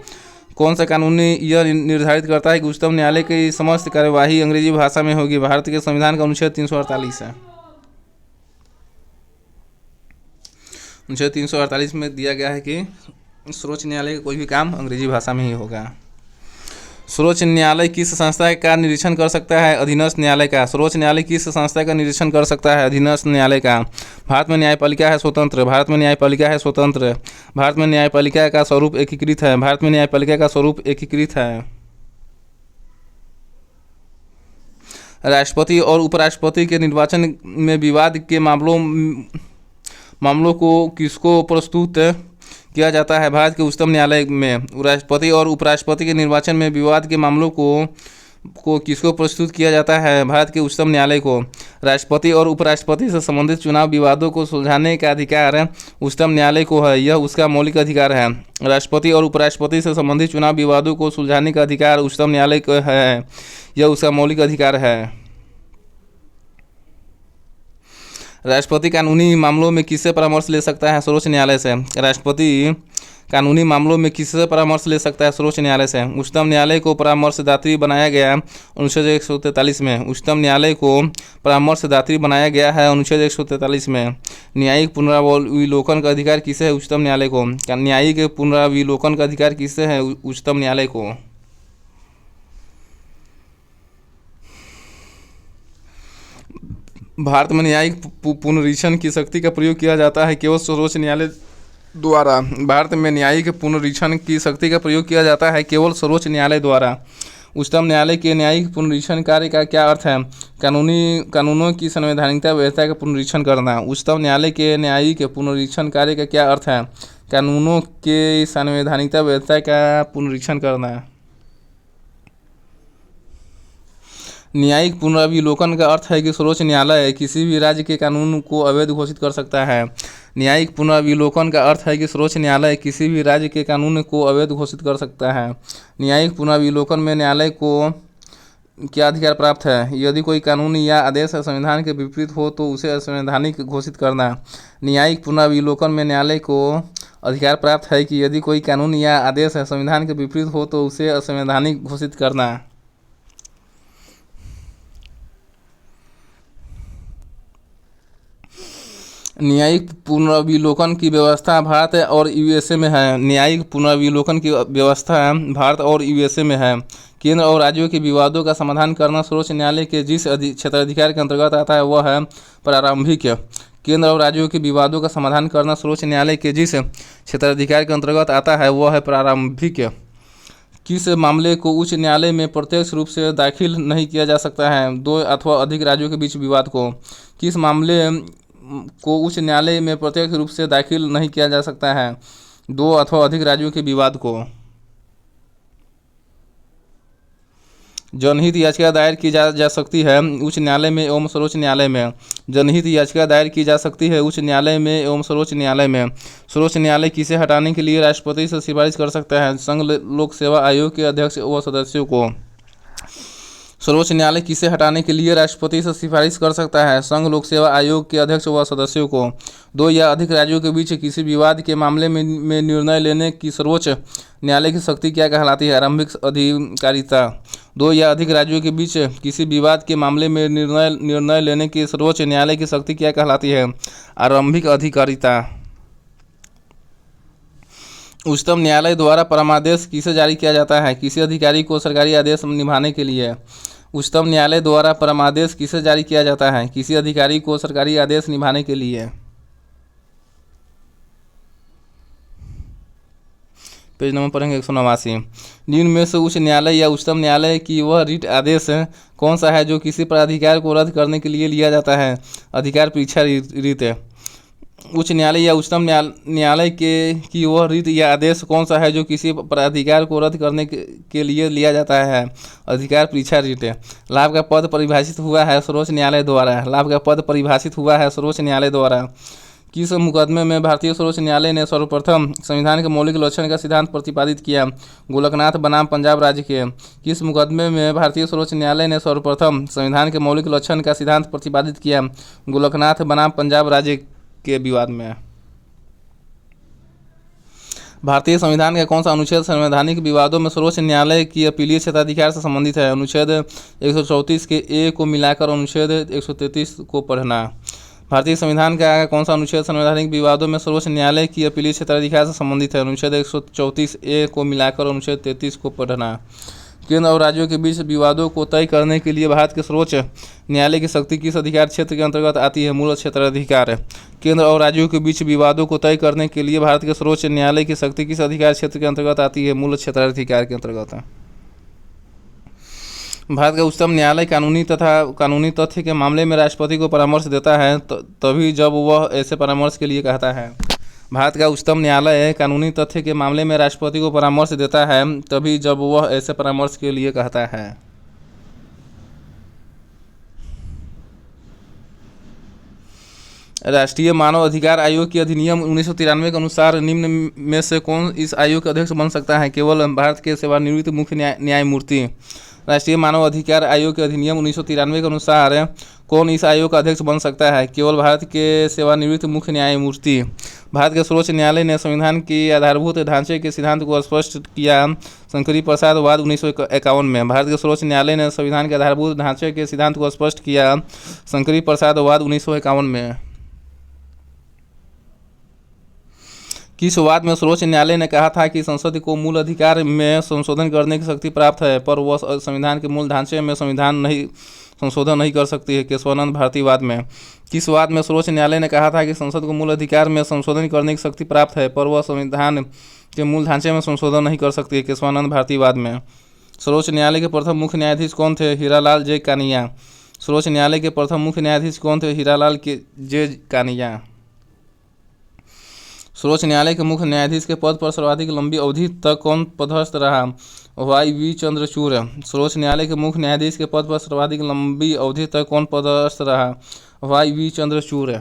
कौन सा कानून यह निर्धारित करता है कि उच्चतम न्यायालय की समस्त कार्यवाही अंग्रेजी भाषा में होगी? भारत के संविधान का अनुच्छेद 348 है। अनुच्छेद 348 में दिया गया है कि सर्वोच्च न्यायालय का कोई भी काम अंग्रेजी भाषा में ही होगा। सर्वोच्च न्यायालय किस संस्था का निरीक्षण कर सकता है? अधीनस्थ न्यायालय का। सर्वोच्च न्यायालय किस संस्था का निरीक्षण कर सकता है? अधीनस्थ न्यायालय का। भारत में न्यायपालिका है स्वतंत्र। भारत में न्यायपालिका है स्वतंत्र। भारत में न्यायपालिका का स्वरूप एकीकृत है। भारत में न्यायपालिका का स्वरूप एकीकृत है। राष्ट्रपति और उपराष्ट्रपति के निर्वाचन में विवाद के मामलों को किसको प्रस्तुत किया जाता है? भारत के उच्चतम न्यायालय में। राष्ट्रपति और उपराष्ट्रपति के निर्वाचन में विवाद के मामलों को किसको प्रस्तुत किया जाता है? भारत के उच्चतम न्यायालय को। राष्ट्रपति और उपराष्ट्रपति से संबंधित चुनाव विवादों को सुलझाने का अधिकार उच्चतम न्यायालय को है, यह उसका मौलिक अधिकार है। राष्ट्रपति और उपराष्ट्रपति से संबंधित चुनाव विवादों को सुलझाने का अधिकार उच्चतम न्यायालय को है, यह उसका मौलिक अधिकार है। राष्ट्रपति कानूनी मामलों में किससे परामर्श ले सकता है? सर्वोच्च न्यायालय से। राष्ट्रपति कानूनी मामलों में किससे परामर्श ले सकता है? सर्वोच्च न्यायालय से। उच्चतम न्यायालय को परामर्शदात्री बनाया गया अनुच्छेद 143 में। उच्चतम न्यायालय को परामर्शदात्री बनाया गया है अनुच्छेद 143 में। न्यायिक पुनरावलोकन का अधिकार किसे है? उच्चतम न्यायालय को। न्यायिक पुनरावलोकन का अधिकार किसे है? उच्चतम न्यायालय को। भारत में न्यायिक पुनरीक्षण की शक्ति का प्रयोग किया जाता है केवल सर्वोच्च न्यायालय द्वारा। भारत में न्यायिक पुनरीक्षण की शक्ति का प्रयोग किया जाता है केवल सर्वोच्च न्यायालय द्वारा। उच्चतम न्यायालय के न्यायिक पुनरीक्षण कार्य का क्या अर्थ है? कानूनों की संवैधानिकता व्यवस्था का पुनरीक्षण करना। उच्चतम न्यायालय के न्यायिक पुनरीक्षण कार्य का क्या अर्थ है? कानूनों के संवैधानिकता व्यवस्था का पुनरीक्षण करना। न्यायिक पुनरावलोकन का अर्थ है कि सर्वोच्च न्यायालय किसी भी राज्य के कानून को अवैध घोषित कर सकता है। न्यायिक पुनरावलोकन का अर्थ है कि सर्वोच्च न्यायालय किसी भी राज्य के कानून को अवैध घोषित कर सकता है। न्यायिक पुनरावलोकन में न्यायालय को क्या अधिकार प्राप्त है? यदि कोई कानून या आदेश संविधान के विपरीत हो तो उसे असंवैधानिक घोषित करना। न्यायिक पुनरावलोकन में न्यायालय को अधिकार प्राप्त है कि यदि कोई कानून या आदेश संविधान के विपरीत हो तो उसे असंवैधानिक घोषित करना। न्यायिक पुनरावलोकन की व्यवस्था भारत और यूएसए में है। न्यायिक पुनरावलोकन की व्यवस्था भारत और यूएसए में है। केंद्र और राज्यों के विवादों का समाधान करना सर्वोच्च न्यायालय के जिस क्षेत्राधिकार के अंतर्गत आता है वह है प्रारंभिक। केंद्र और राज्यों के विवादों का समाधान करना सर्वोच्च न्यायालय के जिस क्षेत्राधिकार के अंतर्गत आता है वह है प्रारंभिक। किस मामले को उच्च न्यायालय में प्रत्यक्ष रूप से दाखिल नहीं किया जा सकता है? दो अथवा अधिक राज्यों के बीच विवाद को। किस मामले को उच्च न्यायालय में प्रत्यक्ष रूप से दाखिल नहीं किया जा सकता है? दो अथवा अधिक राज्यों के विवाद को। जनहित याचिका दायर की जा सकती है उच्च न्यायालय में एवं सर्वोच्च न्यायालय में। जनहित याचिका दायर की जा सकती है उच्च न्यायालय में एवं सर्वोच्च न्यायालय में। सर्वोच्च न्यायालय किसे हटाने के लिए राष्ट्रपति से सिफारिश कर सकता है? संघ लोक सेवा आयोग के अध्यक्ष व सदस्यों को। सर्वोच्च न्यायालय किसे हटाने के लिए राष्ट्रपति से सिफारिश कर सकता है? संघ लोक सेवा आयोग के अध्यक्ष व सदस्यों को। 2 या अधिक राज्यों के बीच किसी विवाद के मामले में निर्णय लेने की सर्वोच्च न्यायालय की शक्ति क्या कहलाती है? आरंभिक अधिकारिता। 2 या अधिक राज्यों के बीच किसी विवाद के मामले में निर्णय लेने की सर्वोच्च न्यायालय की शक्ति क्या कहलाती है? आरंभिक अधिकारिता। उच्चतम न्यायालय द्वारा परमादेश किसे जारी किया जाता है? किसी अधिकारी को सरकारी आदेश निभाने के लिए। उच्चतम न्यायालय द्वारा परमादेश किसे जारी किया जाता है? किसी अधिकारी को सरकारी आदेश निभाने के लिए। पेज नंबर पढ़ेंगे 189। निम्न में से उच्च न्यायालय या उच्चतम न्यायालय की वह रिट आदेश कौन सा है जो किसी प्राधिकार को रद्द करने के लिए लिया जाता है? अधिकार परीक्षा रीत। उच्च न्यायालय या उच्चतम न्यायालय की वह रीत या आदेश कौन सा है जो किसी प्राधिकार को रद्द करने के लिए लिया जाता है? अधिकार परीक्षा रीत। लाभ का पद परिभाषित हुआ है सर्वोच्च न्यायालय द्वारा। लाभ का पद परिभाषित हुआ है सर्वोच्च न्यायालय द्वारा। किस मुकदमे में भारतीय सर्वोच्च न्यायालय ने सर्वप्रथम संविधान के मौलिक लक्षण का सिद्धांत प्रतिपादित किया? गोलकनाथ बनाम पंजाब राज्य के। किस मुकदमे में भारतीय सर्वोच्च न्यायालय ने सर्वप्रथम संविधान के मौलिक लक्षण का सिद्धांत प्रतिपादित किया? गोलकनाथ बनाम पंजाब राज्य के विवाद में। भारतीय संविधान का कौन सा अनुच्छेद संवैधानिक विवादों में सर्वोच्च न्यायालय की अपीलीय क्षेत्राधिकार से संबंधित है? अनुच्छेद 134 के ए को मिलाकर अनुच्छेद 133 को पढ़ना। भारतीय संविधान का कौन सा अनुच्छेद संवैधानिक विवादों में सर्वोच्च न्यायालय की अपीलीय क्षेत्राधिकार से संबंधित है? अनुच्छेद 134 ए को मिलाकर अनुच्छेद 33 को पढ़ना। केंद्र और राज्यों के बीच विवादों को तय करने के लिए भारत के सर्वोच्च न्यायालय की शक्ति किस अधिकार क्षेत्र के अंतर्गत आती है? मूल क्षेत्राधिकार। केंद्र और राज्यों के बीच विवादों को तय करने के लिए भारत के सर्वोच्च न्यायालय की शक्ति किस अधिकार क्षेत्र के अंतर्गत आती है? मूल क्षेत्राधिकार के अंतर्गत। भारत का उच्चतम न्यायालय कानूनी तथ्य के मामले में राष्ट्रपति को परामर्श देता है तभी जब वह ऐसे परामर्श के लिए कहता है। भारत का उच्चतम न्यायालय कानूनी तथ्य के मामले में राष्ट्रपति को परामर्श देता है तभी जब वह ऐसे परामर्श के लिए कहता है। राष्ट्रीय मानव अधिकार आयोग के अधिनियम 1993 के अनुसार निम्न में से कौन इस आयोग के अध्यक्ष बन सकता है? केवल भारत के सेवानिवृत्त मुख्य न्यायमूर्ति। राष्ट्रीय मानव अधिकार आयोग के अधिनियम 1993 के अनुसार कौन इस आयोग का अध्यक्ष बन सकता है? केवल भारत के सेवानिवृत्त मुख्य न्यायमूर्ति। भारत के सर्वोच्च न्यायालय ने संविधान की आधारभूत ढांचे के सिद्धांत को स्पष्ट किया शंकरी प्रसाद वाद 1951 में। भारत के सर्वोच्च न्यायालय ने संविधान के आधारभूत ढांचे के सिद्धांत को स्पष्ट किया शंकरी प्रसाद वाद 1951 में। किस वाद में सर्वोच्च न्यायालय ने कहा था कि संसद को मूल अधिकार में संशोधन करने की शक्ति प्राप्त है पर वह संविधान के मूल ढांचे में संशोधन नहीं कर सकती है? केशवानंद भारती वाद में। किस वाद में सर्वोच्च न्यायालय ने कहा था कि संसद को मूल अधिकार में संशोधन करने की शक्ति प्राप्त है पर वह संविधान के मूल ढांचे में संशोधन नहीं कर सकती है? केशवानंद भारती वाद में। सर्वोच्च न्यायालय के प्रथम मुख्य न्यायाधीश कौन थे? हीरालाल जे कानिया। सर्वोच्च न्यायालय के प्रथम मुख्य न्यायाधीश कौन थे? हीरालाल जे कानिया। सर्वोच्च न्यायालय के मुख्य न्यायाधीश के पद पर सर्वाधिक लंबी अवधि तक कौन पदस्थ रहा? Y V Chandrachud. सर्वोच्च न्यायालय के मुख्य न्यायाधीश के पद पर सर्वाधिक लंबी अवधि तक कौन पदस्थ रहा? Y V Chandrachud.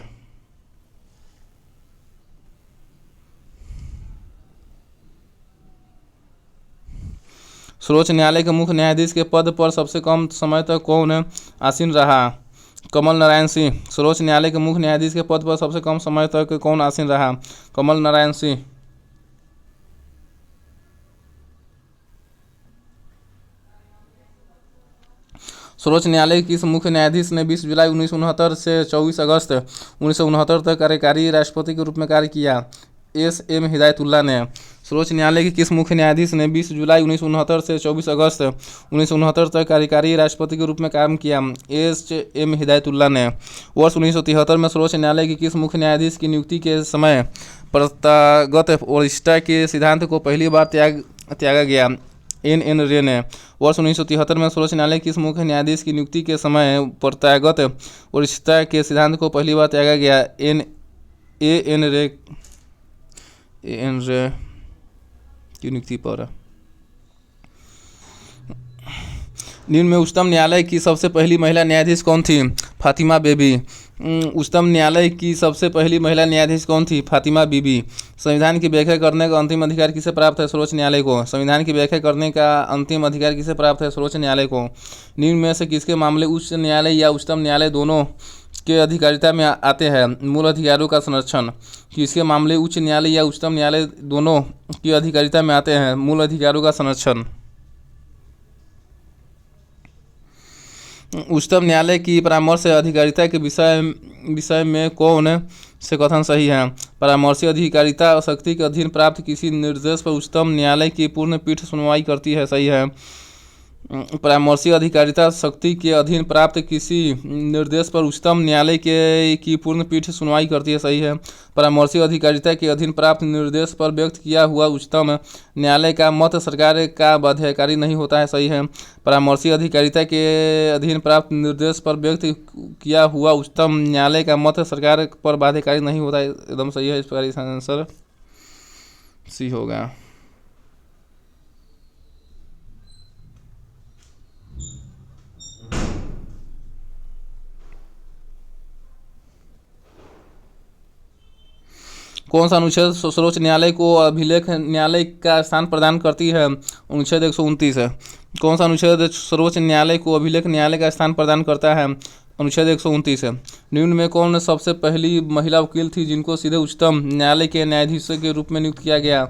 सर्वोच्च न्यायालय के मुख्य न्यायाधीश के पद पर सबसे कम समय तक कौन आसीन रहा? कमल नारायण सिंह। सर्वोच्च न्यायालय के मुख्य न्यायाधीश के पद पर सबसे कम समय तक कौन आसीन रहा? कमल नारायण सिंह। सर्वोच्च न्यायालय के किस मुख्य न्यायाधीश ने 20 जुलाई 1969 से 24 अगस्त 1969 तक कार्यकारी राष्ट्रपति के रूप में कार्य किया? एस एम हिदायतुल्लाह ने। सर्वोच्च न्यायालय के किस मुख्य न्यायाधीश ने 20 जुलाई 1969 से 24 अगस्त 1969 तक कार्यकारी राष्ट्रपति के रूप में काम किया? एस एम हिदायतुल्लाह ने। वर्ष 1973 में सर्वोच्च न्यायालय के किस मुख्य न्यायाधीश की नियुक्ति के समय प्रथागत वरिष्ठता के सिद्धांत को पहली बार त्यागा गया? एन रे ने। वर्ष 1973 में सर्वोच्च न्यायालय किस मुख्य न्यायाधीश की नियुक्ति के समय प्रथागत वरिष्ठता के सिद्धांत को पहली बार त्यागा गया? एन रे की नियुक्ति पर। निम्न में उच्चतम न्यायालय की सबसे पहली महिला न्यायाधीश कौन थी? फातिमा बेबी। उच्चतम न्यायालय की सबसे पहली महिला न्यायाधीश कौन थी? फातिमा बीबी। संविधान की व्याख्या करने का अंतिम अधिकार किसे प्राप्त है? सर्वोच्च न्यायालय को। संविधान की व्याख्या करने का अंतिम अधिकार किसे प्राप्त है? सर्वोच्च न्यायालय को। निम्न में से किसके मामले उच्च न्यायालय या उच्चतम न्यायालय दोनों के अधिकारिता में आते हैं? मूल अधिकारों का संरक्षण। किसके मामले उच्च न्यायालय या उच्चतम न्यायालय दोनों की अधिकारिता में आते हैं? मूल अधिकारों का संरक्षण। उच्चतम न्यायालय की परामर्श अधिकारिता के विषय में कौन से कथन सही है? परामर्शी अधिकारिता शक्ति के अधीन प्राप्त किसी निर्देश पर उच्चतम न्यायालय की पूर्ण पीठ सुनवाई करती है, सही है। परामर्शी अधिकारिता शक्ति के अधीन प्राप्त किसी निर्देश पर उच्चतम न्यायालय की पूर्ण पीठ सुनवाई करती है, सही है। परामर्शी अधिकारिता के अधीन प्राप्त निर्देश पर व्यक्त किया हुआ उच्चतम न्यायालय का मत सरकार का बाध्यकारी नहीं होता है, सही है। परामर्शी अधिकारिता के अधीन प्राप्त निर्देश पर व्यक्त किया हुआ उच्चतम न्यायालय का मत सरकार पर बाध्यकारी नहीं होता है, एकदम सही है। इस प्रकार इसका आंसर सी होगा। कौन सा अनुच्छेद सर्वोच्च न्यायालय को अभिलेख न्यायालय का स्थान प्रदान करती है? अनुच्छेद 129 है। कौन सा अनुच्छेद सर्वोच्च न्यायालय को अभिलेख न्यायालय का स्थान प्रदान करता है? अनुच्छेद 129 है। निम्न में कौन सबसे पहली महिला वकील थी जिनको सीधे उच्चतम न्यायालय के न्यायाधीश के रूप में नियुक्त किया गया?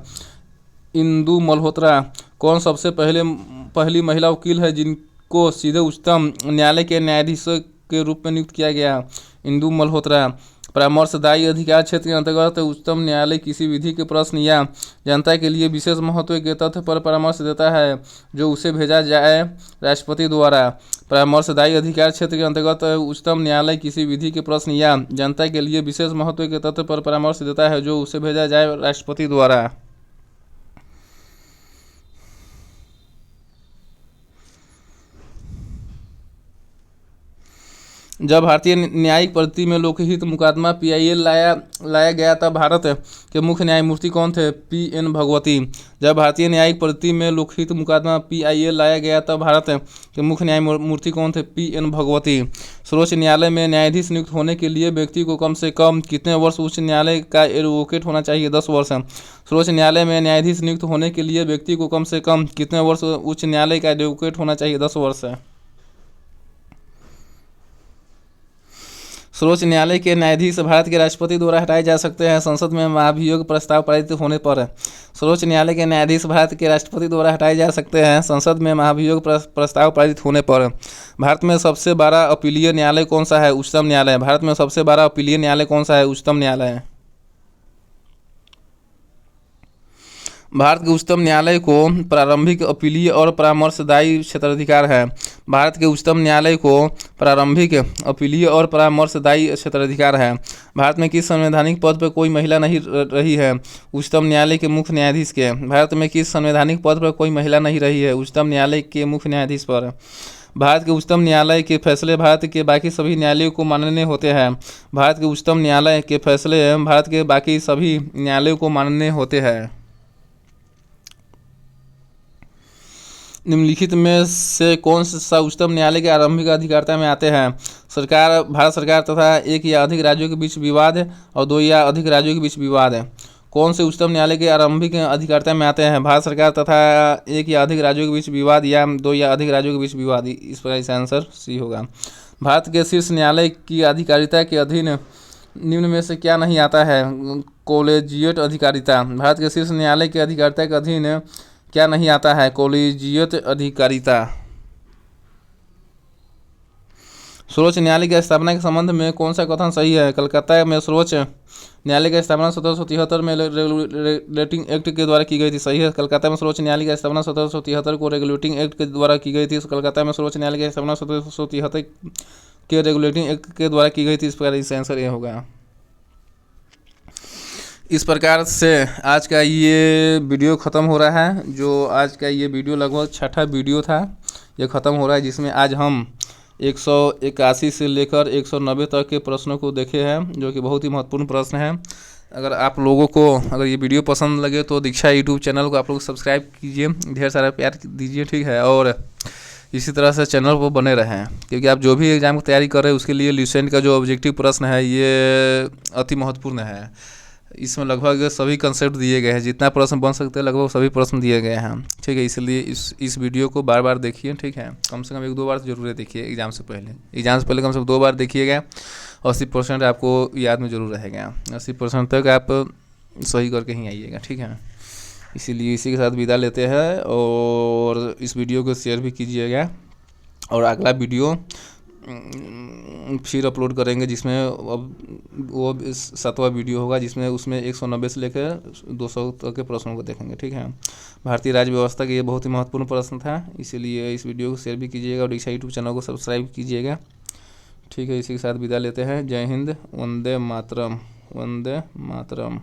इंदु मल्होत्रा। कौन सबसे पहली महिला वकील है जिनको सीधे उच्चतम न्यायालय के न्यायाधीश के रूप में नियुक्त किया गया? इंदु मल्होत्रा। परामर्शदायी अधिकार क्षेत्र के अंतर्गत उच्चतम न्यायालय किसी विधि के प्रश्न या जनता के लिए विशेष महत्व के तथ्य पर परामर्श देता है जो उसे भेजा जाए राष्ट्रपति द्वारा। परामर्शदायी अधिकार क्षेत्र के अंतर्गत उच्चतम न्यायालय किसी विधि के प्रश्न या जनता के लिए विशेष महत्व के तथ्य पर परामर्श देता है जो उसे भेजा जाए राष्ट्रपति द्वारा। जब भारतीय न्यायिक पद्धति में लोकहित मुकदमा PIL लाया गया तब भारत के मुख्य न्यायमूर्ति कौन थे? PN भगवती। जब भारतीय न्यायिक पद्धति में लोकहित मुकदमा PIL लाया गया तब भारत के मुख्य न्यायमूर्ति कौन थे? PN भगवती। सर्वोच्च न्यायालय में न्यायाधीश नियुक्त होने के लिए व्यक्ति को कम से कम कितने वर्ष उच्च न्यायालय का एडवोकेट होना चाहिए? 10 वर्ष। सर्वोच्च न्यायालय में न्यायाधीश नियुक्त होने के लिए व्यक्ति को कम से कम कितने वर्ष उच्च न्यायालय का एडवोकेट होना चाहिए? 10 वर्ष। सर्वोच्च न्यायालय के न्यायाधीश भारत के राष्ट्रपति द्वारा हटाए जा सकते हैं संसद में महाभियोग प्रस्ताव पारित होने पर। सर्वोच्च न्यायालय के न्यायाधीश भारत के राष्ट्रपति द्वारा हटाए जा सकते हैं संसद में महाभियोग प्रस्ताव पारित होने पर। भारत में सबसे बड़ा अपीलीय न्यायालय कौन सा है? उच्चतम न्यायालय। भारत में सबसे बड़ा अपीलीय न्यायालय कौन सा है? उच्चतम न्यायालय। भारत के उच्चतम न्यायालय को प्रारंभिक अपीलीय और परामर्शदायी क्षेत्राधिकार है। भारत के उच्चतम न्यायालय को प्रारंभिक अपीलीय और परामर्शदायी क्षेत्राधिकार है। भारत में किस संवैधानिक पद पर कोई महिला नहीं रही है? उच्चतम न्यायालय के मुख्य न्यायाधीश के। भारत में किस संवैधानिक पद पर कोई महिला नहीं रही है? उच्चतम न्यायालय के मुख्य न्यायाधीश पर। भारत के उच्चतम न्यायालय के फैसले भारत के बाकी सभी न्यायालयों को मानने होते हैं। भारत के उच्चतम न्यायालय के फैसले भारत के बाकी सभी न्यायालयों को मानने होते हैं। निम्नलिखित में से कौन सा उच्चतम न्यायालय के आरंभिक अधिकारिता में आते हैं? भारत सरकार तथा एक या अधिक राज्यों के बीच विवाद और 2 या अधिक राज्यों के बीच विवाद है। कौन से उच्चतम न्यायालय के आरंभिक अधिकारिता में आते हैं? भारत सरकार तथा एक या अधिक राज्यों के बीच विवाद या 2 या अधिक राज्यों के बीच विवाद। इस पर इसका आंसर सी होगा। भारत के शीर्ष न्यायालय की अधिकारिता के अधीन निम्न में से क्या नहीं आता है? कॉलेजिएट अधिकारिता। भारत के शीर्ष न्यायालय की अधिकारिता के अधीन क्या नहीं आता है? कॉलेजिएट अधिकारिता। सर्वोच्च न्यायालय की स्थापना के संबंध में कौन सा कथन सही है? कलकत्ता में सर्वोच्च न्यायालय की स्थापना 1773 में रेगुलेटिंग एक्ट के द्वारा की गई थी, सही है। कलकत्ता में सर्वोच्च न्यायालय की स्थापना 1773 को रेगुलेटिंग एक्ट के द्वारा की गई थी। कलकत्ता में सर्वोच्च न्यायालय की स्थापना 1773 के रेगुलेटिंग एक्ट के द्वारा की गई थी। इस प्रकार इसका आंसर ये होगा। इस प्रकार से आज का ये वीडियो ख़त्म हो रहा है। जो आज का ये वीडियो लगभग 6ठा वीडियो था, ये ख़त्म हो रहा है, जिसमें आज हम 181 से लेकर 190 तक के प्रश्नों को देखे हैं, जो कि बहुत ही महत्वपूर्ण प्रश्न हैं। अगर आप लोगों को अगर ये वीडियो पसंद लगे तो दीक्षा यूट्यूब चैनल को आप लोग सब्सक्राइब कीजिए, ढेर सारा प्यार दीजिए, ठीक है। और इसी तरह से चैनल पर बने रहें, क्योंकि आप जो भी एग्ज़ाम की तैयारी कर रहे हैं उसके लिए ल्यूसेंट का जो ऑब्जेक्टिव प्रश्न है ये अति महत्वपूर्ण है। इसमें लगभग सभी कंसेप्ट दिए गए हैं, जितना प्रश्न बन सकते हैं लगभग सभी प्रश्न दिए गए हैं। ठीक है, इसलिए इस वीडियो को बार बार देखिए। ठीक है, कम से कम 1-2 बार जरूर देखिए। एग्ज़ाम से पहले कम से कम 2 बार देखिएगा। 80% आपको याद में ज़रूर रहेगा। 80% तक आप सही करके ही आइएगा। ठीक है, इसीलिए इसी के साथ विदा लेते हैं, और इस वीडियो को शेयर भी कीजिएगा। और अगला वीडियो फिर अपलोड करेंगे, जिसमें अब वो 7वां वीडियो होगा, जिसमें उसमें 190 से लेकर 200 तक के प्रश्नों को देखेंगे। ठीक है, भारतीय राज्य व्यवस्था के ये बहुत ही महत्वपूर्ण प्रश्न था, इसीलिए इस वीडियो को शेयर भी कीजिएगा और दीक्षा यूट्यूब चैनल को सब्सक्राइब कीजिएगा। ठीक है, इसी के साथ विदा लेते हैं। जय हिंद, वंदे मातरम, वंदे मातरम।